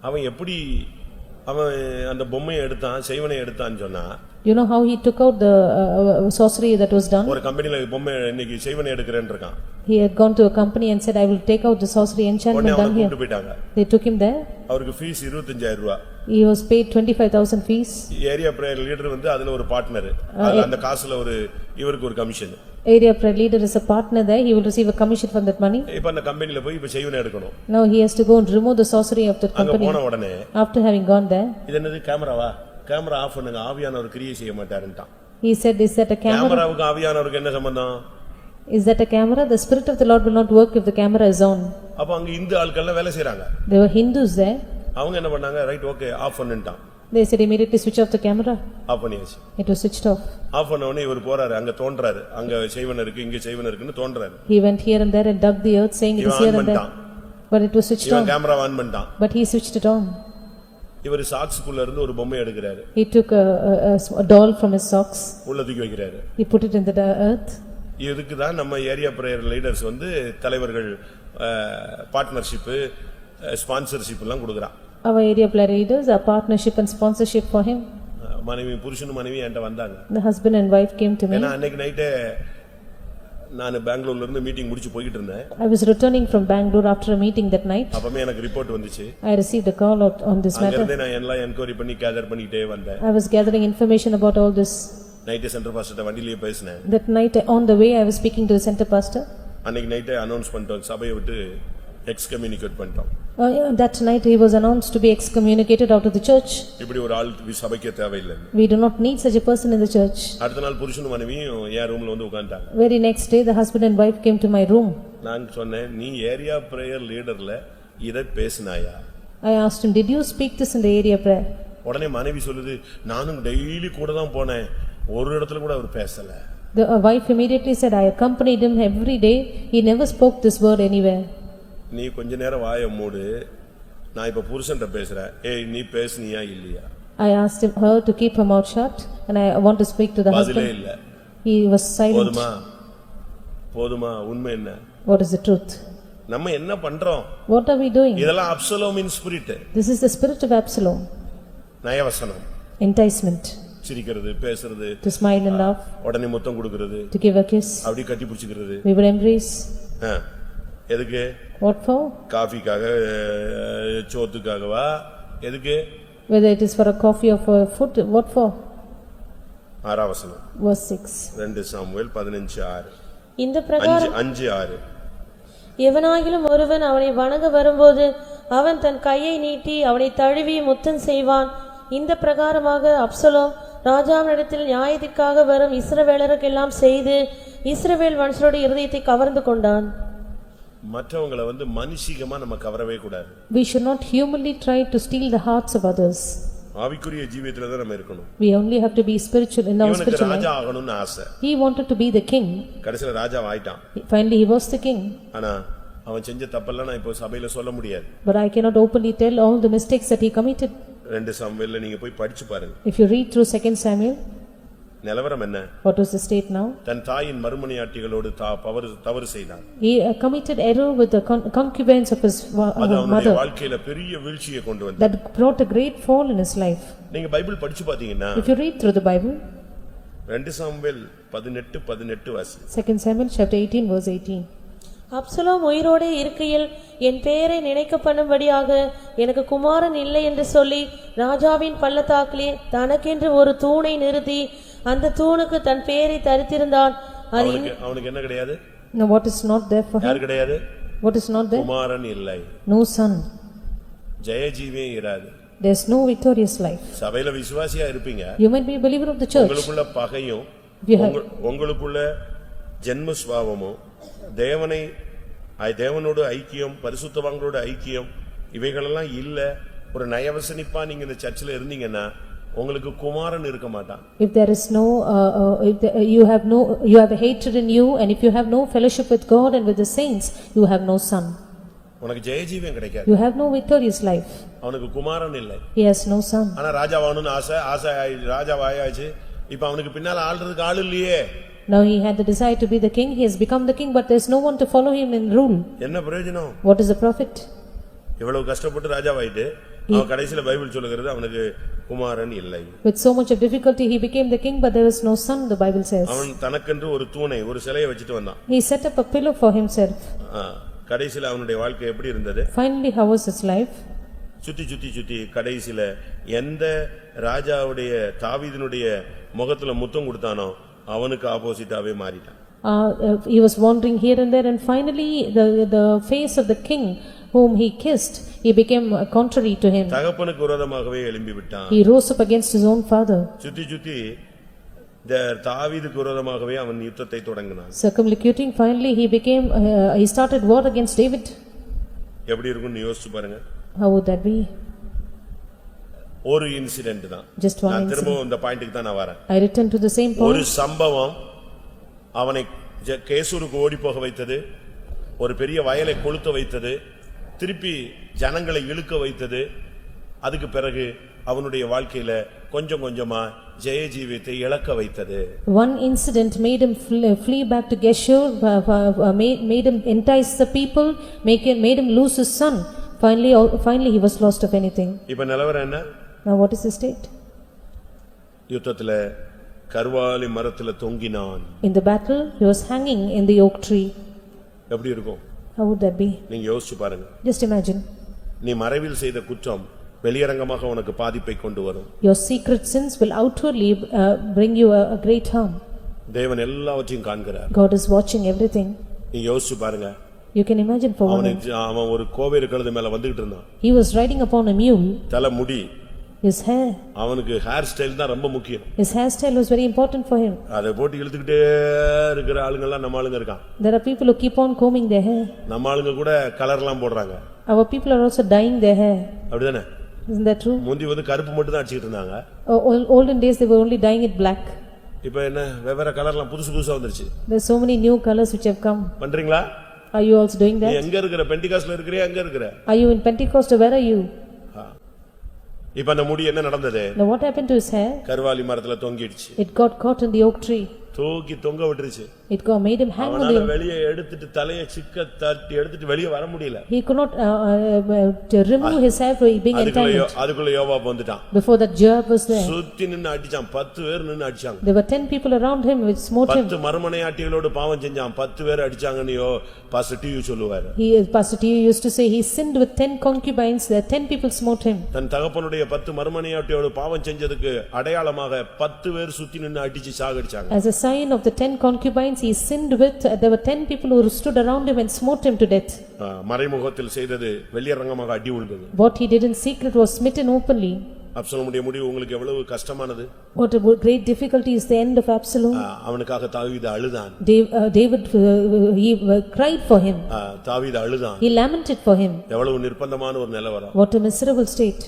அவன் எப்படி அவன் அந்த பொம்மையை எடுத்தான், செய்வனை எடுத்தான்னு சொன்னா, You know how he took out the sorcery that was done? ஒரு கம்பெனில பொம்மை இன்னைக்கு செய்வனை எடுக்கறேன்னு இருக்கான். He had gone to a company and said, I will take out the sorcery enchantment done here. They took him there. அவருக்கு fees 25000 ரூபாய். He was paid 25,000 fees. Area prayer leader வந்து அதுல ஒரு பார்ட்னர். அந்த காசுல ஒரு இவருக்கு ஒரு commission. Area prayer leader is a partner there. He will receive a commission from that money. இப்ப அந்த கம்பெனில போய் இப்ப செய்வனை எடுக்கணும். Now he has to go and remove the sorcery of the company. அங்க போன உடனே After having gone there, இது என்னது கேமராவா? கேமரா ஆஃப் பண்ணுங்க, ஆவியானவர் கிரியை செய்ய மாட்டாருன்ட்டான். He said, is that a camera? கேமராவுக்கு ஆவியானவருக்கு என்ன சம்பந்தம்? Is that a camera? The spirit of the Lord will not work if the camera is on. அப்ப அங்க இந்து ஆட்கள் வேலை செய்றாங்க. There were Hindus there. அவங்க என்ன பண்ணாங்க? ரைட் ஓகே ஆஃப் பண்ணுன்ட்டான். They said immediately switch off the camera. Off பண்ணியாச்சு. It was switched off. Off பண்ண உடனே இவர் போறாரு, அங்க தோன்றாரு, அங்க செய்வன இருக்கு இங்க செய்வன இருக்குன்னு தோன்றாரு. He went here and there and dug the earth saying it is here and there. But it was switched on. Camera on பண்ணிட்டான். But he switched it on. இவர் சாக்ஸ்குள்ள இருந்து ஒரு பொம்மை எடுக்கிறாரு, He took a doll from his socks. உள்ள தூக்கி வைக்கிறாரு. He put it in the earth. இதுக்கு தான் நம்ம ஏரியா பிரேயர் லீடர்ஸ் வந்து தலைவர்கள் பார்ட்னர்ஷிப் ஸ்பான்சர்ஷிப் எல்லாம் கொடுக்கறான். Our area prayer leaders are partnership and sponsorship for him. மனைவி புருஷனும் மனைவி என்கிட்ட வந்தாங்க. The husband and wife came to me. ஏன்னா அன்னைக்கு நைட்டே நான் பெங்களூர்ல இருந்து மீட்டிங் முடிச்சு போயிட்டு இருந்தேன். I was returning from Bangalore after a meeting that night. அப்பவே எனக்கு ரிப்போர்ட் வந்துச்சு. I received a call on this matter. அங்கேயே நான் எல்லாம் என்கொயரி பண்ணி கேதர் பண்ணிட்டே வந்தேன். I was gathering information about all this. Night centre pastor வண்டியிலே பேசினேன். That night on the way I was speaking to the center pastor. அன்னைக்கு நைட்டே அனௌன்ஸ் பண்ணிட்டோம், சபையை விட்டு எக்ஸ்கம்யூனிகேட் பண்ணிட்டோம். That night he was announced to be excommunicated out of the church. இப்படி ஒரு ஆள் சபைக்கே தேவையில்லை. We do not need such a person in the church. அடுத்த நாள் புருஷனும் மனைவியும் என் ரூம்ல வந்து உட்கார்ந்தாங்க. Very next day the husband and wife came to my room. நான் சொன்னேன், நீ ஏரியா பிரேயர் லீடர்ல இத பேசினாயா? I asked him, did you speak this in the area prayer? உடனே மனைவி சொல்லுது, நானும் டெய்லி கூட தான் போனேன், ஒரு இடத்துல கூட அவர் பேசல. The wife immediately said, I accompanied him every day, he never spoke this word anywhere. நீ கொஞ்ச நேரம் வாயை மூடு, நான் இப்ப புருஷன்ட்ட பேசுறேன், ஏய் நீ பேசுனியா இல்லையா? I asked her to keep her mouth shut and I want to speak to the பதிலே husband. இல்ல. He was silent. போதுமா உண்மை என்ன? What is the truth? நம்ம என்ன பண்றோம்? What are we doing? இதெல்லாம் அப்சலோமின் spirit. This is the spirit of Absalom. நயவசனம், enticement, சிரிக்கிறது, பேசுறது, to smile and laugh, உடனே முத்தம் கொடுக்கிறது, to give a kiss, அப்படி கட்டி பிடிச்சிக்கிறது. we would embrace. எதுக்கு? What for? காஃபிக்காக, சோத்துக்காகவா? எதுக்கு? Whether it is for a coffee or for food, what for? ஆறாம் வசனம், Verse 6. 2 சாமுவேல் 15:6. இந்த பிரகாரம் 5:6. எவனாகிலும் ஒருவன் அவனை வணங்க வரும்போது அவன் தன் கையை நீட்டி அவனை தழுவி முத்தம் செய்வான். இந்த பிரகாரமாக அப்சலோம் ராஜாவினிடத்தில் நியாயத்திற்காக வரும் இஸ்ரவேலருக்கெல்லாம் செய்து இஸ்ரவேல் வம்சருடைய இருதயத்தை கவர்ந்து கொண்டான். மற்றவங்களை வந்து மனுஷிகமா நம்ம கவரவே கூடாது. We should not humanly try to steal the hearts of others. ஆவிக்குரிய ஜீவியத்துல தான் நம்ம இருக்கணும். We only have to be spiritual in our spiritual life. ராஜா ஆகணும்னு ஆசை. He wanted to be the king. கடைசில ராஜா ஆயிட்டான். Finally he was the king. ஆனா அவன் செஞ்ச தப்பெல்லாம் நான் இப்போ சபையில சொல்ல முடியாது. But I cannot openly tell all the mistakes that he committed. 2 சாமுவேல்ல நீங்க போய் படிச்சு பாருங்க. If you read through 2 Samuel, நிலவரம் என்ன? what was the state now? தன் தாயின் மறுமனையாட்டிகளோடு தவறு செய்தான். He committed error with the concubines of his அவனுடைய mother. வாழ்க்கையில பெரிய வீழ்ச்சியை கொண்டு வந்தது. That brought a great fall in his life. நீங்க பைபிள் படிச்சு பாத்தீங்கன்னா, If you read through the Bible, 2 Samuel 18 வாசி. 2 Samuel chapter 18 verse 18. அப்சலோம் உயிரோடே இருக்கையில் என் பெயரை நினைக்க பண்ணும்படியாக எனக்கு குமாரன் இல்லை என்று சொல்லி ராஜாவின் பள்ளத்தாக்கிலே தனக்கென்று ஒரு தூணை நிறுத்தி அந்த தூணுக்கு தன் பெயரை தரித்திருந்தான். அவனுக்கு என்ன கிடையாது? Now what is not there for him? யார் கிடையாது? What is not there? குமாரன் இல்லை. No son. ஜெயஜீவே இராது. There is no victorious life. சபையில விசுவாசியா இருப்பீங்க. You might be a believer of the church. உங்களுக்குள்ள பகையும் உங்களுக்குள்ள ஜென்ம சுபாவமும் தேவனோடு ஐக்கியம், பரிசுத்தவான்களோட ஐக்கியம் இவைகளெல்லாம் இல்ல, ஒரு நயவசனிப்பா நீங்க இந்த சர்ச்சில் இருந்தீங்கன்னா உங்களுக்கு குமாரன் இருக்க மாட்டான். If there is no you have a hatred in you, and if you have no fellowship with God and with the saints, you have no son. உனக்கு ஜெயஜீவன் கிடைக்காது. You have no victorious life. அவனுக்கு குமாரன் இல்லை. He has no son. ஆனா ராஜாவாகணும்னு ஆசை ராஜாவாயாச்சு. இப்ப அவனுக்கு பின்னால ஆள்றதுக்கு ஆள் இல்லையே. Now he had the desire to be the king. He has become the king, but there is no one to follow him in rule. என்ன பிரயோஜனம்? What is the profit? இவ்வளவு கஷ்டப்பட்டு ராஜாவாயிட்டு அவன் கடைசில பைபிள் சொல்லுகிறது அவனுக்கு குமாரன் இல்லை. With so much of difficulty he became the king, but there was no son, the Bible says. அவன் தனக்கென்று ஒரு தூணை, ஒரு சிலையை வச்சிட்டு வந்தான். He set up a pillar for himself. கடைசில அவனுடைய வாழ்க்கை எப்படி இருந்தது? Finally how was his life? சுத்தி கடைசில எந்த ராஜாவுடைய தாவீதினுடைய முகத்துல முத்தம் கொடுத்தானோ அவனுக்கு ஆப்போசிட்டாவே மாறிட்டான். He was wandering here and there, and finally the face of the king whom he kissed, he became contrary to him. தகப்பனுக்கு விரோதமாகவே எழும்பி விட்டான். He rose up against his own father. சுத்தி தாவீதுக்கு விரோதமாகவே அவன் யுத்தத்தை தொடங்கினான். Circumlocuting, finally he started war against David. எப்படி இருக்கும்னு யோசிச்சு பாருங்க. How would that be? ஒரு இன்சிடென்ட் தான். Just one நான் திரும்ப இந்த பாயிண்ட்க்கு தான் நான் வரேன். I return to the same point. ஒரு சம்பவம் அவனை கேசூருக்கு ஓடி போக வைத்தது, ஒரு பெரிய வயலை கொளுத்த வைத்தது, திருப்பி ஜனங்களை இழுக்க வைத்தது. அதுக்கு பிறகு அவனுடைய வாழ்க்கையில கொஞ்சம் கொஞ்சமா ஜெய ஜீவியத்தை இழக்க வைத்தது. One incident made him flee back to Geshur, made him entice the people, made him lose his son. Finally he was lost of anything. இப்ப நிலவரம் என்ன? Now what is the state? யுத்தத்துல கர்வாலி மரத்துல தொங்கினான். In the battle he was hanging in the oak tree. எப்படி இருக்கும்? How would that be? நீங்க யோசிச்சு பாருங்க. Just imagine. நீ மறைவில் செய்த குற்றம் வெளியரங்கமாக உனக்கு பாதிப்பை கொண்டு வரும். Your secret sins will outwardly bring you a great harm. தேவன் எல்லாவற்றையும் காண்கிறார். God is watching everything. நீ யோசிச்சு பாருங்க. You can imagine for one moment. அவன் ஒரு கோவேறு கழுதை மேல வந்துட்டு இருந்தான். He was riding upon a mule. தலை முடி. His hair. அவனுக்கு ஹேர் ஸ்டைல் தான் ரொம்ப முக்கியம். His hairstyle was very important for him. அதை போட்டு இழுத்துக்கிட்டே இருக்கிற ஆளுங்க எல்லாம் நம்ம ஆளுங்க இருக்கான். There are people who keep on combing their hair. நம்ம ஆளுங்க கூட கலர்லாம் போடுறாங்க. Our people are also dyeing their hair. அப்படிதானே? Isn't that true? முந்தி வந்து கருப்பு மட்டும் தான் அடிச்சிட்டு இருந்தாங்க. Olden days they were only dyeing it black. இப்போ என்ன வெவ்வேறு கலர்லாம் புதுசா வந்துருச்சு. There's so many new colors which have come. பண்றீங்களா? Are you also doing நீ that? எங்க இருக்கிற? பெண்டிகாஸ்ட்ல இருக்கறியா? எங்க இருக்கிற? Are you in Pentecost or where are you? இப்ப அந்த முடி என்ன நடந்தது? Now what happened to his hair? கர்வாலி மரத்துல தொங்கிடுச்சு. It got caught in the oak tree. தூக்கி தொங்க விட்டுருச்சு. It made him hang on அவனால the. வெளியே எடுத்துட்டு தலையை சிக்க தட்டி எடுத்துட்டு வெளியே வர முடியல. He could not to remove his hair from being entangled. அதுக்குள்ள யோவாப் வந்துட்டான். Before that Joab was there. சுத்தி நின்னு அடிச்சான். 10 பேர் நின்னு அடிச்சாங்க. There were 10 people around him which smote him. 10 மறுமனையாட்டிகளோடு பாவம் செஞ்சான். 10 பேர் அடிச்சாங்கன்னு பாஸ்டர் டிவி சொல்லுவாரு. Pastor T used to say he sinned with 10 concubines. There 10 people smote him. தன் தகப்பனுடைய 10 மறுமனையாட்டியோடு பாவம் செஞ்சதுக்கு அடையாளமாக 10 பேர் சுத்தி நின்னு அடிச்சு சாகடிச்சாங்க. As a sign of the 10 concubines he sinned with, there were 10 people who stood around him and smote him to death. மறைமுகத்தில் செய்தது வெளியரங்கமாக அடி விழுந்தது. What he did in secret was smitten openly. அப்சலோமுடைய முடிவு உங்களுக்கு எவ்வளவு கஷ்டமானது? What a great difficulty is the end of Absalom. அவனுக்காக தாவீது அழுதான். David he cried for him. தாவீது அழுதான். He lamented for him. எவ்வளவு நிர்பந்தமான ஒரு நிலவரம். What a miserable state.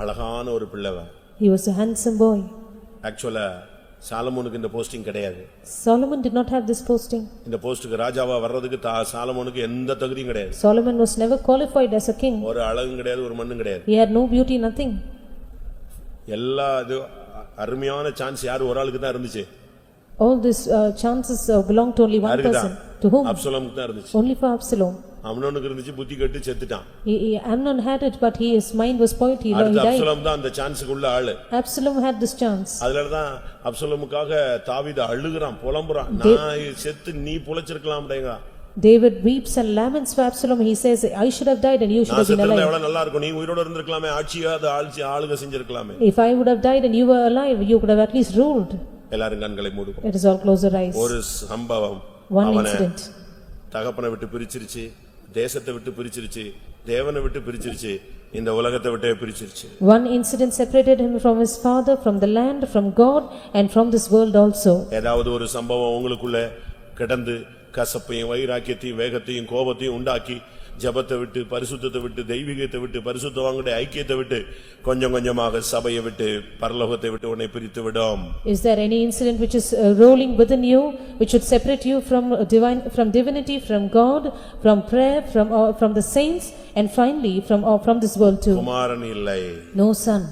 அழகான ஒரு பிள்ளைவன். He was a handsome boy. ஆக்சுவலா சாலமோனுக்கு இந்த போஸ்டிங் கிடையாது. Solomon did not have this posting. இந்த போஸ்டுக்கு ராஜாவா வர்றதுக்கு சாலமோனுக்கு எந்த தகுதியும் கிடையாது. Solomon was never qualified as a king. ஒரு அழகும் கிடையாது, ஒரு மண்ணும் கிடையாது. He had no beauty, nothing. எல்லா இது அருமையான சான்ஸ் யார் ஒரு ஆளுக்கு தான் இருந்துச்சு. All these chances belonged to only one person. To whom? அப்சலோமுக்கு தான் இருந்துச்சு. Only for Absalom. அம்னோனுக்கு இருந்துச்சு, புத்தி கெட்டு செத்துட்டான். Amnon had it, but his mind was spoiled. He died. Absalom தான் அந்த சான்ஸ்க்கு உள்ள ஆளு. Absalom had this chance. அதனால தான் அப்சலோமுக்காக தாவீது அழுகுறான், புலம்புறான். நான் செத்து நீ புலச்சிருக்கலாம்டேங்க. David weeps and laments for Absalom. He says, I should have died and you should have been alive. எவ்வளவு நல்லா இருக்கும், நீ உயிரோட இருந்திருக்கலாமே, ஆளுக செஞ்சிருக்கலாமே. If I would have died and you were alive, you could have at least ruled. எல்லாரும் கண்களை மூடுவோம். Let us all close our eyes. ஒரு சம்பவம் One incident. தகப்பனை விட்டு பிரிச்சிருச்சு, தேசத்தை விட்டு பிரிச்சிருச்சு, தேவனை விட்டு பிரிச்சிருச்சு, இந்த உலகத்தை விட்டே பிரிச்சிருச்சு. One incident separated him from his father, from the land, from God and from this world also. ஏதாவது ஒரு சம்பவம் உங்களுக்குள்ள கிடந்து கசப்பையும் வைராக்கியத்தையும் வேகத்தையும் கோபத்தையும் உண்டாக்கி ஜபத்தை விட்டு பரிசுத்தத்தை விட்டு தெய்வீகத்தை விட்டு பரிசுத்தவாங்களுடைய ஐக்கியத்தை விட்டு கொஞ்சம் கொஞ்சமாக சபையை விட்டு பரலோகத்தை விட்டு உன்னை பிரித்து விடும். Is there any incident which is rolling within you which should separate you from divinity, from God, from prayer, from the saints and finally from this world too? குமாரன் இல்லை. No son.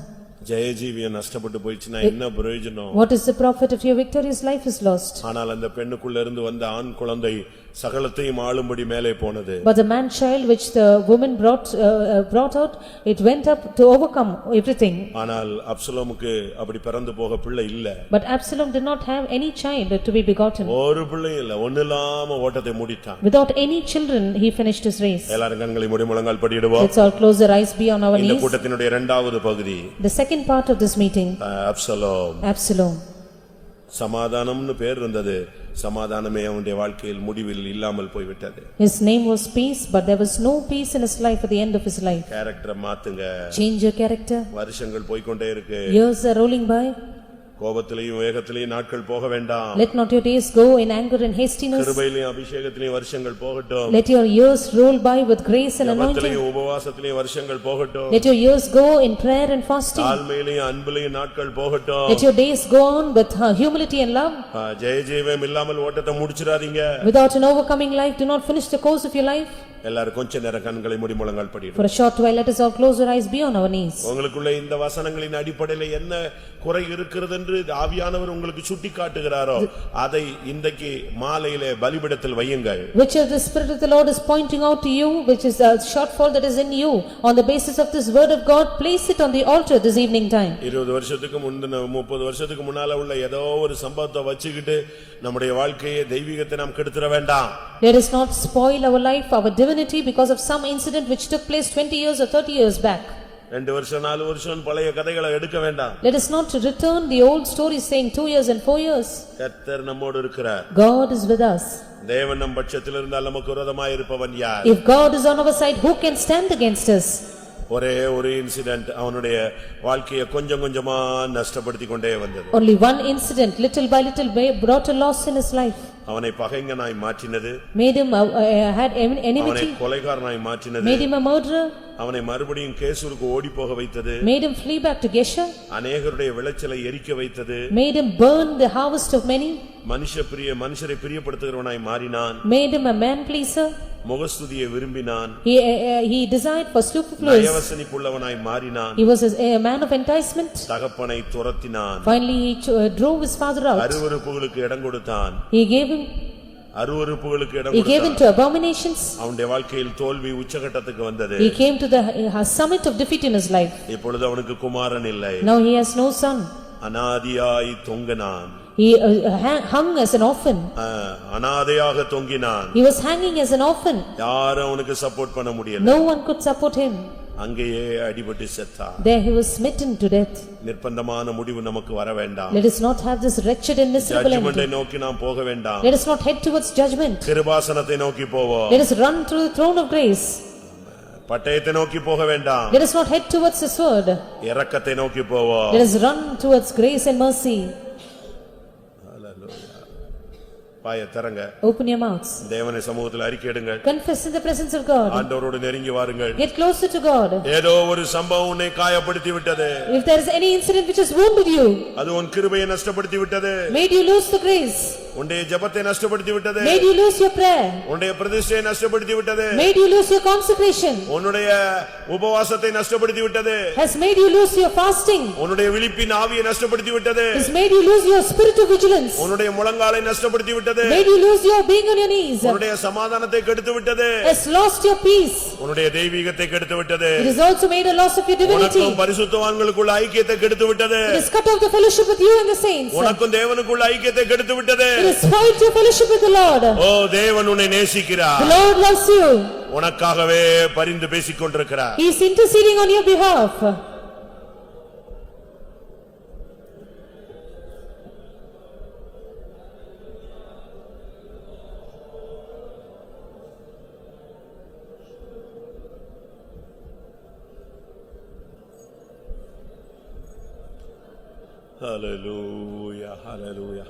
ஜெயஜீவியம் நஷ்டப்பட்டு போயிடுச்சுனா என்ன பிரயோஜனம்? What is the profit if your victorious life is lost? ஆனால் அந்த பெண்ணுக்குள்ள இருந்து வந்த ஆண் குழந்தை சகலத்தையும் ஆளும்படி மேலே போனது. But the man child which the woman brought out, it went up to overcome everything. ஆனால் அப்சலோமுக்கு அப்படி பிறந்து போக பிள்ளை இல்ல. But Absalom did not have any child to be begotten. ஒரு பிள்ளை இல்ல, ஒண்ணுலாம ஓட்டத்தை முடித்தான். Without any children he finished his race. எல்லாரும் கண்களை மூடி முழங்கால் படிடுவோம். Let's all close our eyes, be on our knees. இந்த கூட்டத்தினுடைய இரண்டாவது பகுதி. The second part of this meeting. Absalom. சமாதானம்னு பேர் இருந்தது, சமாதானமே அவனுடைய வாழ்க்கையில் முடிவில் இல்லாமல் போய்விட்டது. His name was peace, but there was no peace in his life at the end of his life. கேரக்டரை மாத்துங்க. Change your character. வருஷங்கள் போய்க்கொண்டே இருக்கு. Years are rolling by. கோபத்திலேயும் வேகத்திலேயும் நாட்கள் போக வேண்டாம். Let not your days go in anger and hastiness. கிருபையிலேயும் அபிஷேகத்திலேயும் வருஷங்கள் போகட்டும். Let your years roll by with grace and anointing. ஜெபத்திலேயும் உபவாசத்திலேயும் வருஷங்கள் போகட்டும். Let your years go in prayer and fasting. தாழ்மையிலேயும் அன்பிலேயும் நாட்கள் போகட்டும். Let your days go on with humility and love. ஜெய ஜீவம் இல்லாமல் ஓட்டத்தை முடிச்சிராதீங்க. Without an overcoming life, do not finish the course of your life. எல்லாரும் கொஞ்ச நேரம் கண்களை மூடி முழங்கால் படிடுங்க. For a short while, let us all close our eyes, be on our knees. உங்களுக்குள்ள இந்த வசனங்களின் அடிப்படையில் என்ன குறை இருக்கிறது என்று ஆவியானவர் உங்களுக்கு சுட்டி காட்டுகிறாரோ அதை இன்றைக்கு மாலையிலே பலிபீடத்தில் வையுங்கள். Which of the Spirit of the Lord is pointing out to you, which is a shortfall that is in you, on the basis of this word of God, place it on the altar this evening time. 20 வருஷத்துக்கு முன்ன 30 வருஷத்துக்கு முன்னால உள்ள ஏதோ ஒரு சம்பவத்தை வச்சுக்கிட்டு நம்முடைய வாழ்க்கையை தெய்வீகத்தை நாம் கெடுத்துற வேண்டாம். Let us not spoil our life, our divinity, because of some incident which took place 20 years or 30 years back. 2 வருஷம் 4 வருஷம் பழைய கதைகளை எடுக்க வேண்டாம். Let us not return the old stories saying 2 years and 4 years. கர்த்தர் நம்மோடு இருக்கிறார். God is with us. தேவன் நம் பட்சத்தில் இருந்தால் நமக்கு விரோதமாய் இருப்பவன் யார்? If God is on our side, who can stand against us? ஒரே ஒரு இன்சிடென்ட் அவனுடைய வாழ்க்கையை கொஞ்சம் கொஞ்சமா நஷ்டப்படுத்தி கொண்டே வந்தது. Only one incident, little by little, brought a loss in his life. அவனை பகைஞனாய் மாற்றினது. Made him had அவனை enmity. கொலைகாரனாய் மாற்றினது. Made him a murderer. அவனை மறுபடியும் கேசூருக்கு ஓடி போக வைத்தது. Made him flee back to Gesher. அநேகருடைய விளைச்சலை எரிக்க வைத்தது. Made him burn the harvest of many. மனுஷரை பிரியப்படுத்துகிறவனாய் மாறினான். Made him a man pleaser. முகஸ்துதியை விரும்பினான். He desired for superfluous. நயவசனிப்புள்ளவனாய் மாறினான். He was a man of enticement. தகப்பனை துரத்தினான். Finally he drove his father out. அருவருப்புகளுக்கு இடம் கொடுத்தான். He gave him அருவருப்புகளுக்கு இடம் He gave கொடுத்தான். him to abominations. அவனுடைய வாழ்க்கையில் தோல்வி உச்சகட்டத்துக்கு வந்தது. He came to the summit of defeat in his life. இப்பொழுது அவனுக்கு குமாரன் இல்லை. Now he has no son. அநாதியாய் தொங்கினான். He hung as an orphan. அநாதையாக தொங்கினான். He was hanging as an orphan. யாரும் அவனுக்கு சப்போர்ட் பண்ண முடியல. No one could support him. அங்கேயே அடிபட்டு செத்தான். There he was smitten to death. நிர்பந்தமான முடிவு நமக்கு வர வேண்டாம். Let us not have this wretched and miserable end. ஜட்ஜ்மென்ட்டை நோக்கி நாம் போக வேண்டாம். Let us not head towards judgment. கிருபாசனத்தை நோக்கி போவோம். Let us run through the throne of grace. பட்டயத்தை நோக்கி போக வேண்டாம். Let us not head towards the sword. இரக்கத்தை நோக்கி போவோம். Let us run towards grace and mercy. வாயை திறங்க. Open your mouths. தேவனுடைய சமூகத்தில் அறிக்கையிடுங்கள். Confess in the presence of God. ஆண்டவரோடு நெருங்கி வாருங்கள். Get closer to God. ஏதோ ஒரு சம்பவம் உன்னை காயப்படுத்தி விட்டது. If there is any incident which has wounded you, அது உன் கிருபையை நஷ்டப்படுத்தி விட்டது. made you lose the grace, உன்னுடைய ஜெபத்தை நஷ்டப்படுத்தி விட்டது. made you lose your prayer, உன்னுடைய பிரதிஷ்டையை நஷ்டப்படுத்தி விட்டது. made you lose your consecration, உன்னுடைய உபவாசத்தை நஷ்டப்படுத்தி விட்டது. has made you lose your fasting, உன்னுடைய விழிப்பின் ஆவியை நஷ்டப்படுத்தி விட்டது. has made you lose your spirit of vigilance, உன்னுடைய முழங்காலை நஷ்டப்படுத்தி விட்டது. made you lose your being on your knees, உன்னுடைய சமாதானத்தை கெடுத்து விட்டது. has lost your peace. உன்னுடைய தெய்வீகத்தை கெடுத்து விட்டது. It has also made a loss of your divinity. உனக்கும் பரிசுத்தவான்களுக்குள்ள ஐக்கியத்தை கெடுத்து விட்டது. It has cut off the fellowship with you and the saints. உனக்கும் தேவனுக்குள்ள ஐக்கியத்தை கெடுத்து விட்டது. It has spoiled your fellowship with the Lord. ஓ தேவன் உன்னை நேசிக்கிறார். The Lord loves you. உனக்காகவே பரிந்து பேசிக் கொண்டிருக்கிறார். He is interceding on your behalf. ஹல்லேலூயா ஹல்லேலூயா.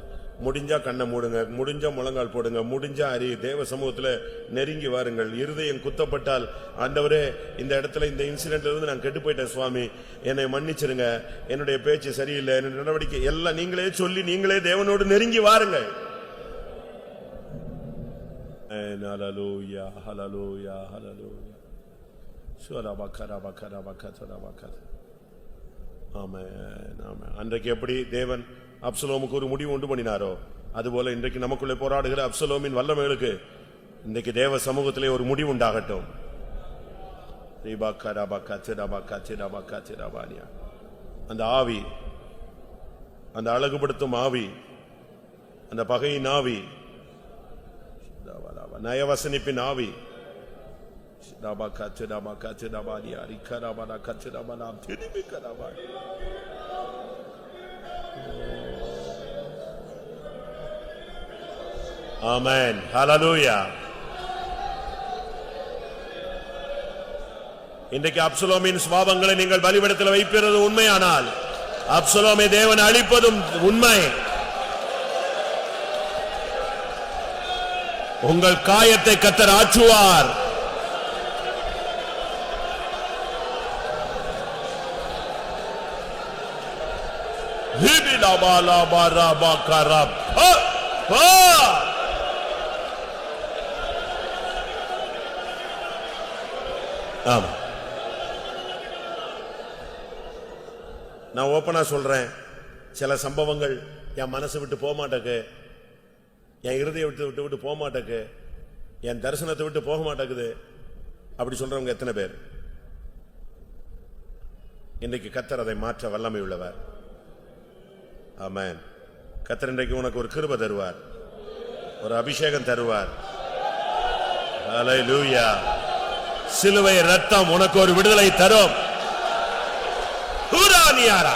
முடிஞ்சா கண்ணை மூடுங்க, முடிஞ்சா முழங்கால் போடுங்க, முடிஞ்சா தேவ சமூகத்துல நெருங்கி வாருங்கள். இருதயம் குத்தப்பட்டால், ஆண்டவரே இந்த இடத்துல இந்த இன்சிடென்ட்ல இருந்து நான் கெட்டு போயிட்டேன் சுவாமி, என்னை மன்னிச்சிருங்க, என்னுடைய பேச்சு சரியில்லை, என்னுடைய நடவடிக்கை எல்லாம் நீங்களே சொல்லி நீங்களே தேவனோடு நெருங்கி வாருங்கள். ஹல்லேலூயா ஹல்லேலூயா ஹல்லேலூயா. ஆமென் ஆமென். அன்றைக்கு எப்படி தேவன் அப்சலோமுக்கு ஒரு முடிவு உண்டு பண்ணினாரோ, அதுபோல இன்றைக்கு நமக்குள்ளே போராடுகிற அப்சலோமின் வல்லமைகளுக்கு இன்றைக்கு தேவ சமூகத்திலே ஒரு முடிவு உண்டாகட்டும். அந்த ஆவி, அந்த அழகுபடுத்தும் ஆவி, அந்த பகையின் ஆவி, நயவசனிப்பின் ஆவி, ஆமென் ஹல்லேலூயா. இன்றைக்கு அப்சலோமின் சுபாவங்களை நீங்கள் பலிபீடத்தில் வைப்பது உண்மையானால் அப்சலோமை தேவன் அழிப்பதும் உண்மை. உங்கள் காயத்தை கர்த்தர் ஆற்றுவார். ஆமா, நான் ஓப்பனா சொல்றேன், சில சம்பவங்கள் என் மனசு விட்டு போக மாட்டேக்கு, என் இருதயம் விட்டு விட்டு போக மாட்டேக்கு, என் தரிசனத்தை விட்டு போக மாட்டேக்குது. அப்படி சொல்றவங்க எத்தனை பேர்? இன்றைக்கு கர்த்தர் அதை மாற்ற வல்லமை உள்ளவர். ஆமென். கர்த்தர் இன்றைக்கு உனக்கு ஒரு கிருபை தருவார், ஒரு அபிஷேகம் தருவார். ஹல்லேலூயா. சிலுவை ரத்தம் உனக்கு ஒரு விடுதலை தரும். ஹூரானியாரா.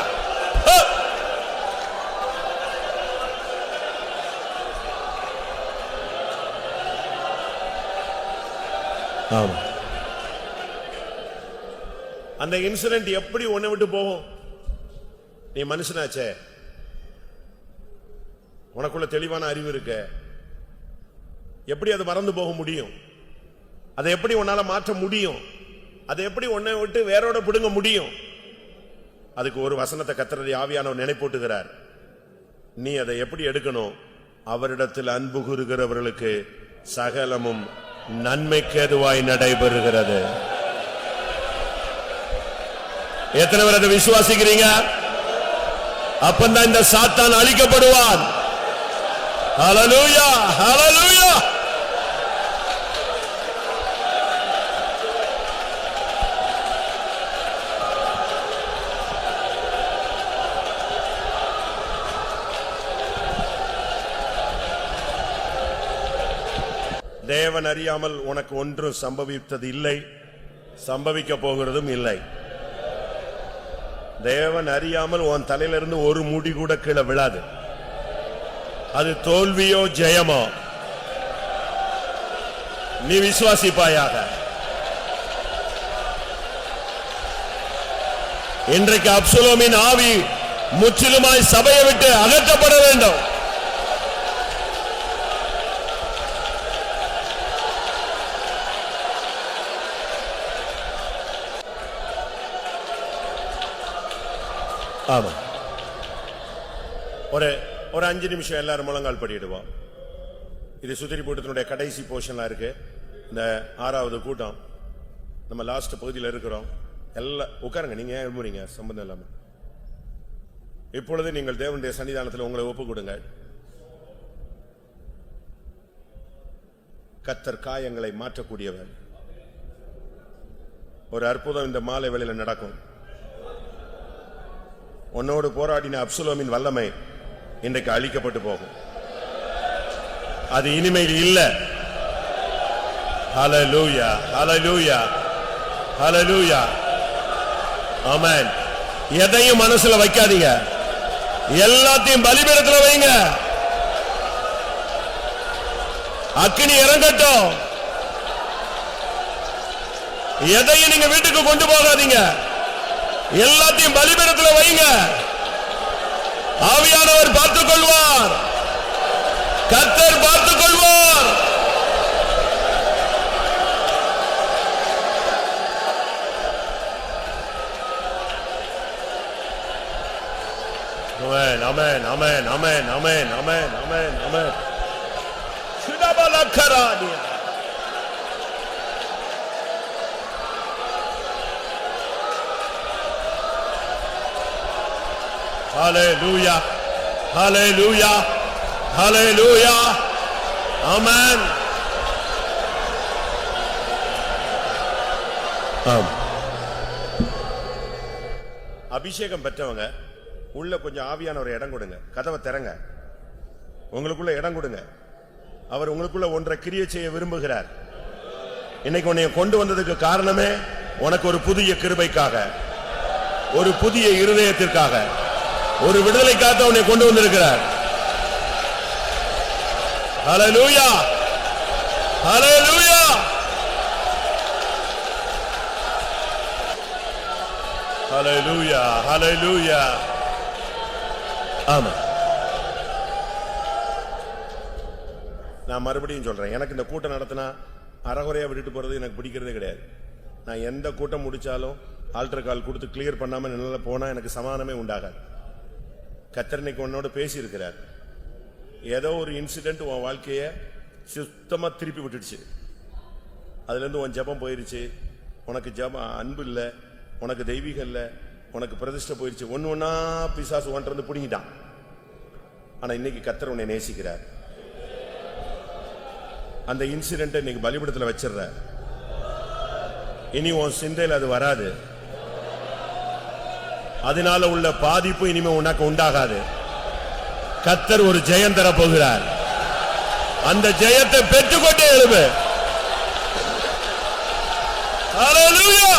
ஆமா, அந்த இன்சிடென்ட் எப்படி உன்னை விட்டு போகும்? நீ மனுஷனாச்சே, உனக்குள்ள தெளிவான அறிவு இருக்க, எப்படி அது மறந்து போக முடியும்? அதை எப்படி உன்னால மாற்ற முடியும்? அதை எப்படி உன்னை விட்டு வேரோட பிடுங்க முடியும்? அதுக்கு ஒரு வசனத்தை கர்த்தருடைய ஆவியானவர் நினைப்பூட்டுகிறார். நீ அதை எப்படி எடுக்கணும்? அவரிடத்தில் அன்பு கூறுகிறவர்களுக்கு சகலமும் நன்மைக்கு ஏதுவாய் நடைபெறுகிறது. எத்தனை பேர் அதை விசுவாசிக்கிறீங்க? அப்பந்தான் இந்த சாத்தான் அழிக்கப்படுவான். ஹல்லேலூயா, ஹல்லேலூயா. தேவன் அறியாமல் உனக்கு ஒன்றும் சம்பவித்தது இல்லை, சம்பவிக்க போகிறதும் இல்லை. தேவன் அறியாமல் உன் தலையிலிருந்து ஒரு முடி கூட கீழே விழாது. அது தோல்வியோ ஜெயமோ நீ விசுவாசிப்பாயாக. இன்றைக்கு அப்சலோமின் ஆவி முற்றிலுமாய் சபையை விட்டு அகற்றப்பட வேண்டும். ஆமா, ஒரு 5 நிமிஷம் எல்லாரும் முழங்கால் படிடுவோம். இது சுத்திரி கூட்டத்தினுடைய கடைசி போர்ஷன்ல இருக்கு. இந்த 6வது கூட்டம், நம்ம லாஸ்ட் பகுதியில் இருக்கிறோம். எல்லாம் உட்காருங்க, நீங்க ஏன் எழும்புறீங்க? சம்பந்தம் இல்லாம இப்பொழுது நீங்கள் தேவனுடைய சன்னிதானத்தில் உங்களை ஒப்பு கொடுங்க. கர்த்தர் காயங்களை மாற்றக்கூடியவர். ஒரு அற்புதம் இந்த மாலை வேளையில நடக்கும். உன்னோடு போராடின அப்சலோமின் வல்லமை இன்றைக்கு அழிக்கப்பட்டு போகும். அது இனிமேல் இல்ல. ஹல்லேலூயா, ஹல்லேலூயா, ஹல்லேலூயா. ஆமென். எதையும் மனசுல வைக்காதீங்க, எல்லாத்தையும் பலிபீடத்தில் வைங்க. அக்கினி இறங்கட்டும். எதையும் நீங்க வீட்டுக்கு கொண்டு போகாதீங்க, எல்லாத்தையும் பலிபீடத்தில் வைங்க. ஆவியானவர் பார்த்துக் கொள்வார், கர்த்தர் பார்த்துக் கொள்வார். ஆமென், ஆமென், ஆமென், ஆமென், ஆமென், ஆமென், ஆமென். சுடபலக்கரானியா. Hallelujah, hallelujah, hallelujah, amen. அபிஷேகம் பெற்றவங்க உள்ள கொஞ்சம் ஆவியான ஒரு இடம் கொடுங்க, கதவை திறங்க, உங்களுக்குள்ள இடம் கொடுங்க. அவர் உங்களுக்குள்ள ஒன்றை கிரியை செய்ய விரும்புகிறார். இன்னைக்கு உன்னை கொண்டு வந்ததுக்கு காரணமே உனக்கு ஒரு புதிய கிருபைக்காக, ஒரு புதிய இருதயத்திற்காக, ஒரு விடுதலைக்காக உன்னை கொண்டு வந்திருக்கிறார். ஹல்லேலூயா, ஹல்லேலூயா, ஹல்லேலூயா, ஹல்லேலூயா, ஆமா. நான் மறுபடியும் சொல்றேன், எனக்கு இந்த கூட்டம் நடத்தினா அறகுறையா விட்டுட்டு போறது எனக்கு பிடிக்கிறதே கிடையாது. நான் எந்த கூட்டம் முடிச்சாலும் ஆல்டர் கால் கொடுத்து கிளியர் பண்ணாம என்னால போனா எனக்கு சமாதானமே உண்டாகாது. கர்த்தர் இன்னைக்கு உன்னோட பேசி இருக்கிறார். ஏதோ ஒரு இன்சிடென்ட் உன் வாழ்க்கைய சுத்தமா திருப்பி விட்டுடுச்சு. அதுல இருந்து உன் ஜெபம் போயிருச்சு, உனக்கு ஜெபம் அன்பு இல்ல, உனக்கு தெய்வீகம் இல்ல, உனக்கு பிரதிஷ்டை போயிருச்சு. ஒன்னா பிசாசு ஒன்று வந்து பிடிங்கிட்டான். ஆனா இன்னைக்கு கர்த்தர் உன்னை நேசிக்கிறார். அந்த இன்சிடென்ட் இன்னைக்கு பலிபீடத்துல வச்சிடுற. இனி உன் சிந்தையில் அது வராது. அதனால உள்ள பாதிப்பு இனிமே உனக்கு உண்டாகாது. கர்த்தர் ஒரு ஜெயம் தர போகிறார். அந்த ஜெயத்தை பெற்றுக்கொண்டே எழுவு. ஹல்லேலூயா.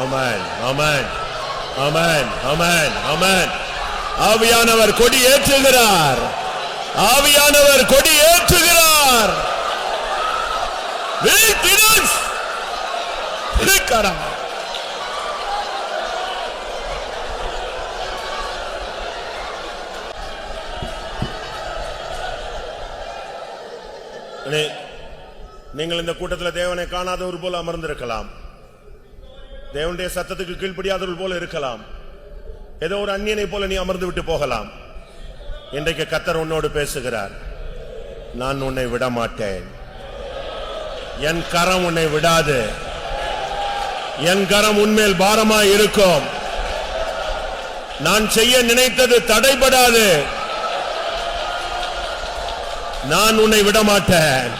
ஆமென், ஆமென், ஆமென், ஆமென், ஆமென். ஆவியானவர் கொடி ஏற்றுகிறார். ஆவியானவர் கொடி ஏற்றுகிறார். நீங்கள் இந்த கூட்டத்தில் தேவனை காணாதவர் போல அமர்ந்திருக்கலாம். தேவனுடைய சத்தத்துக்கு கீழ்ப்படியாதவர்கள் போல இருக்கலாம். ஏதோ ஒரு அந்நியனை போல நீ அமர்ந்து விட்டு போகலாம். இன்றைக்கு கர்த்தர் உன்னோடு பேசுகிறார். நான் உன்னை விட மாட்டேன். என் கரம் உன்னை விடாது. என் கரம் உன்மேல் பாரமாய் இருக்கும். நான் செய்ய நினைத்தது தடைபடாது. நான் உன்னை விட மாட்டேன்.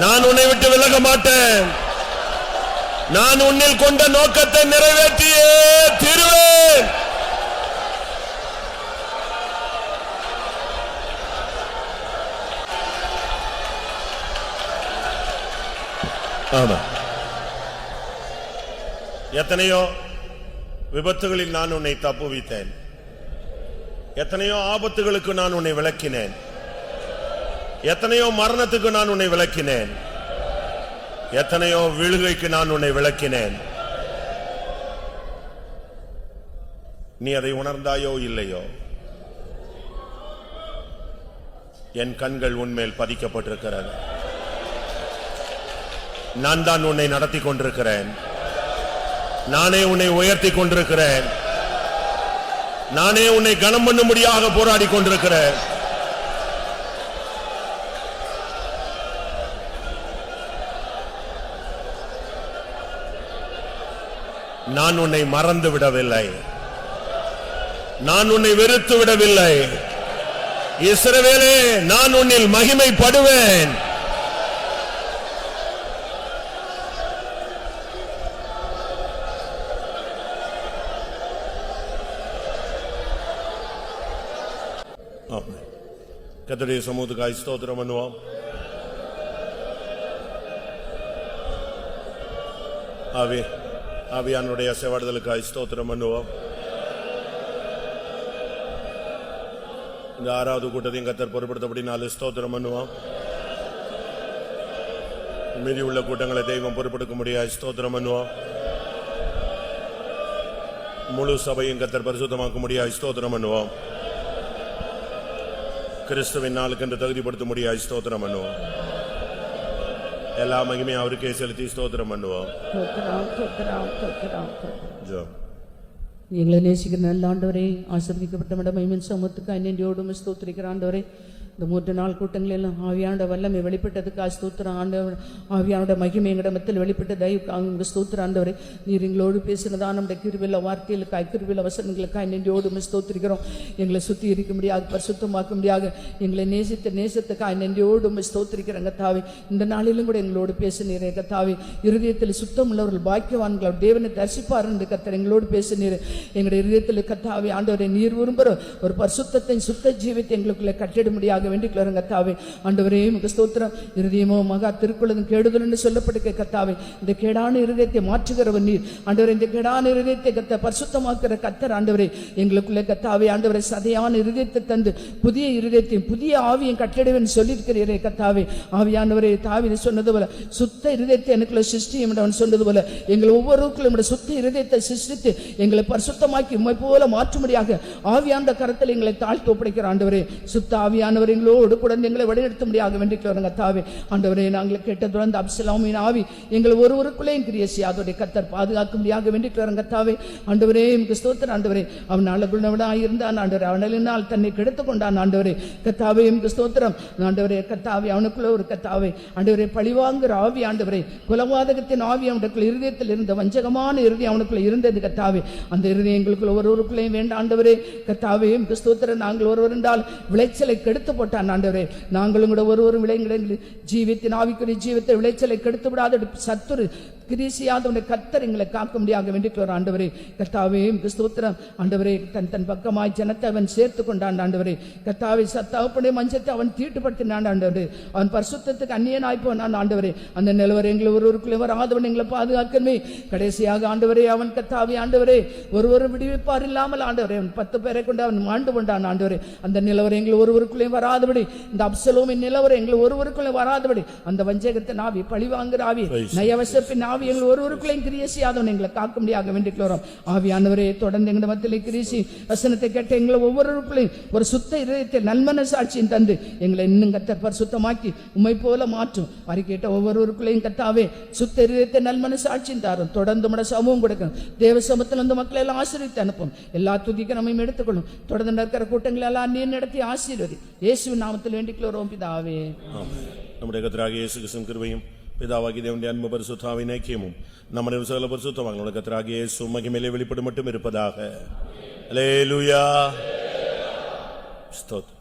நான் உன்னை விட்டு விலக மாட்டேன். நான் உன்னில் கொண்ட நோக்கத்தை நிறைவேற்றியே தீருவேன். ஆமா. எத்தனையோ விபத்துகளில் நான் உன்னை தப்புவித்தேன். எத்தனையோ ஆபத்துகளுக்கு நான் உன்னை விலக்கினேன். எத்தனையோ மரணத்துக்கு நான் உன்னை விலக்கினேன். எத்தனையோ விழுகைக்கு நான் உன்னை விலக்கினேன். நீ அதை உணர்ந்தாயோ இல்லையோ, என் கண்கள் உன்மேல் பதிக்கப்பட்டிருக்கிறது. நான் தான் உன்னை நடத்தி கொண்டிருக்கிறேன். நானே உன்னை உயர்த்தி கொண்டிருக்கிறேன். நானே உன்னை கனம் பண்ணும்படியாக போராடி கொண்டிருக்கிறேன். நான் உன்னை மறந்து விடவில்லை, நான் உன்னை வெறுத்து விடவில்லை. இஸ்ரவேலே, நான் உன்னில் மகிமைப்படுவேன். கர்த்தருடைய சமூகத்துக்காய் ஸ்தோத்திரம் பண்ணுவோம். ஆவியானுடைய செவாடுதலுக்காய் ஸ்தோத்திரம் பண்ணுவோம். இந்த 6வது கூட்டத்தையும் கர்த்தர் பொறுப்படுத்தபடி 4 ஸ்தோத்திரம் பண்ணுவோம். மீதி உள்ள கூட்டங்களை தெய்வம் பொறுப்படுத்த முடியாது ஸ்தோத்திரம் பண்ணுவோம். முழு சபையும் கர்த்தர் பரிசுத்தமாக்க முடியாது ஸ்தோத்திரம் பண்ணுவோம். கிறிஸ்துவின் நாளுக்கு என்று தகுதிப்படுத்த முடியாது ஸ்தோத்திரம் பண்ணுவோம். எல்லா மகிமையும் அவருக்கே செலுத்தி ஸ்தோத்திரம் பண்ணுவோம். எங்களை நேசிக்கிற நல்ல ஆண்டவரே, ஆசீர்வதிக்கப்பட்ட மகிமையின் சமூகத்துக்கு நன்றியோடு ஸ்தோத்திரிக்கிற ஆண்டவரே, இந்த 3 நாள் கூட்டங்கள் எல்லாம் ஆவியானோட வல்லமை வெளிப்பட்டதுக்கு ஸ்தோத்திரம் ஆண்டவர். ஆவியானோட மகிமை எங்கள் மத்தியில் வெளிப்பட்ட தயவுக்காக ஸ்தோத்திரம் ஆண்டவரே. நீர் எங்களோடு பேசினதான் நம்முடைய கிருபையில வார்த்தைகளுக்காய் கிருபையில வசனங்களுக்காய் நன்றியோடு ஸ்தோத்திரிக்கிறோம். எங்களை சுத்தி இருக்க முடியாது, பரிசுத்தமாக்க முடியாது, எங்களை நேசத்துக்காய் நன்றியோடு ஸ்தோத்திரிக்கிறோங்க தாவே. இந்த நாளிலும் கூட எங்களோடு பேசினீரே கத்தாவே. இருதயத்தில் சுத்தம் உள்ளவர்கள் பாக்கியவான்கள் தேவனை தரிசிப்பார் என்று கத்தர் எங்களோடு பேசினீர். எங்களுடைய இருதயத்தில் கத்தாவே ஆண்டவரை நீர் விரும்புகிற ஒரு பரிசுத்தத்தை சுத்த ஜீவித்தை எங்களுக்குள்ள கட்டிட முடியாது வேண்டிக்கிறோம் கத்தாவே. ஆண்டவரே உமக்கு ஸ்தோத்திரம். இருதயமோ மகா திருக்குள்ளதும் கெடுதல் என்று சொல்லப்பட்டு கத்தாவே, இந்த கேடான இருதயத்தை மாற்றுகிறவர் நீர் ஆண்டவரே. இந்த கேடான இருதயத்தை கத்த பரிசுத்தமாக்குற கத்தர் ஆண்டவரே. எங்களுக்குள்ள கத்தாவே ஆண்டவரை சதையான இருதயத்தை தந்து புதிய இருதயத்தையும் புதிய ஆவியும் கட்டிடுவேன் சொல்லியிருக்கிறீரே கத்தாவே. ஆவியானவரே, தாவீது சொன்னது போல சுத்த இருதயத்தை எனக்குள்ள சிருஷ்டியும் சொன்னது போல எங்கள் ஒவ்வொருவருக்குள்ள சுத்த இருதயத்தை சிருஷ்டித்து எங்களை பரிசுத்தமாக்கி உம்மை போல மாற்றும்படியாக ஆவியான கரத்தில் எங்களை தாழ்த்தி ஒப்படைக்கிற ஆண்டவரே. சுத்த ஆவியானவரை எங்களோடு கூட எங்களை வழிநடத்த முடியாது வேண்டிக்கிறோம் தாவே. ஆண்டவரே, நாங்கள் கேட்டது அந்த அப்சலோமின் ஆவி எங்கள் ஒருவருக்குள்ளேயும் கிரியசி அதோடைய கத்தர் பாதுகாக்க முடியாது வேண்டிக்கிறோம் தாவே. ஆண்டவரே உமக்கு ஸ்தோத்திரம் ஆண்டவரே. அவன் நாளகுணவனாக இருந்தான் ஆண்டவரே, அவனினால் தன்னை கெடுத்துக் கொண்டான் ஆண்டவரே. கத்தாவே உமக்கு ஸ்தோத்திரம் ஆண்டவரே. கத்தாவே அவனுக்குள்ள ஒரு கத்தாவே ஆண்டவரே பழிவாங்குற ஆவி ஆண்டவரே, குலவாதகத்தின் ஆவி அவனுக்குள்ள இருதயத்தில் இருந்த வஞ்சகமான இறுதி அவனுக்குள்ள இருந்தது கத்தாவே. அந்த இறுதி எங்களுக்குள்ள ஒருவருக்குள்ளேயும் வேண்டாம் ஆண்டவரே. கத்தாவே உமக்கு ஸ்தோத்திரம். நாங்கள் ஒருவர் என்றால் விளைச்சலை கெடுத்து போட்டான் ஆண்டவரே. நாங்களும் கூட ஒருவரும் விளைங்களை ஜீவித்தின் ஆவிக்குரிய ஜீவத்தை விளைச்சலை கெடுத்து விடாத சத்துரு கிரீசியாதவனை கத்தர் எங்களை காக்க முடியாக வேண்டிக்கிறோம் ஆண்டவரே. கர்த்தாவே உமக்கு ஸ்தோத்திரம் ஆண்டவரே. தன் பக்கமாய் ஜனத்தை அவன் சேர்த்து கொண்டான் ஆண்டவரே. கர்த்தாவே, சத்தாவுடைய மஞ்சத்தை அவன் தீட்டுப்படுத்தினான் ஆண்டவரே. அவன் பரிசுத்தத்துக்கு அந்நியனாய் போனான் ஆண்டவரே. அந்த நிலவரை எங்களை ஒருவருக்குள்ளே வராதவன் எங்களை பாதுகாக்கணுமே. கடைசியாக ஆண்டவரே அவன் கர்த்தாவே ஆண்டவரே ஒருவரும் விடுவிப்பார் இல்லாமல் ஆண்டவரே அவன் 10 பேரை கொண்டு அவன் மாண்டு கொண்டான் ஆண்டவரே. அந்த நிலவரை எங்களை ஒருவருக்குள்ளே வராதபடி, இந்த அப்சலோமின் நிலவரை எங்களை ஒருவருக்குள்ளே வராதபடி, அந்த வஞ்சகத்தின் ஆவி பழிவாங்குற ஆவி நயவசப்பின் ஆவி எங்கள் ஒருவருக்குள்ளேயும் கிரியசி ஆதவன் எங்களை காக்க முடியாக வேண்டிக்கிறோம். ஆவியானவரே, தொடர்ந்து எங்கள் மத்தியிலே கிரியசி வசனத்தை கேட்ட எங்களை ஒவ்வொருவருக்குள்ளேயும் ஒரு சுத்த இதயத்தை நல்மன சாட்சியும் தந்து எங்களை இன்னும் கத்தர் பரிசுத்தமாக்கி உம்மை போல மாற்றும். அறிக்கையிட்ட ஒவ்வொருவருக்குள்ளேயும் கத்தாவே சுத்த இதயத்தை நல்மன சாட்சியும் தாரும். தொடர்ந்து உம்முடைய சமூகம் கொடுக்கணும். தேவ சமூகத்தில் வந்து மக்களை எல்லாம் ஆசீர்வதித்து அனுப்பும். எல்லா துதிக்கு நம்மையும் எடுத்துக்கொள்ளும். தொடர்ந்து நடக்கிற கூட்டங்களை எல்லாம் நீர் நடத்தி ஆசீர்வதி. இயேசுவின் நாமத்தில் வேண்டிக்கிறோம் பிதாவே. நம்முடைய கர்த்தராகிய இயேசு கிறிஸ்துவின் கிருபையும் பிதாவாகிய தேவனுடைய அன்பு பரிசுத்தாவின் ஐக்கியமும் நம்முடைய சகல பரிசுத்தவான்களுடைய கர்த்தராகிய இயேசு மகிமையிலே வெளிப்படும் மட்டும் இருப்பதாக. அல்லேலூயா. ஸ்தோத்திரம்.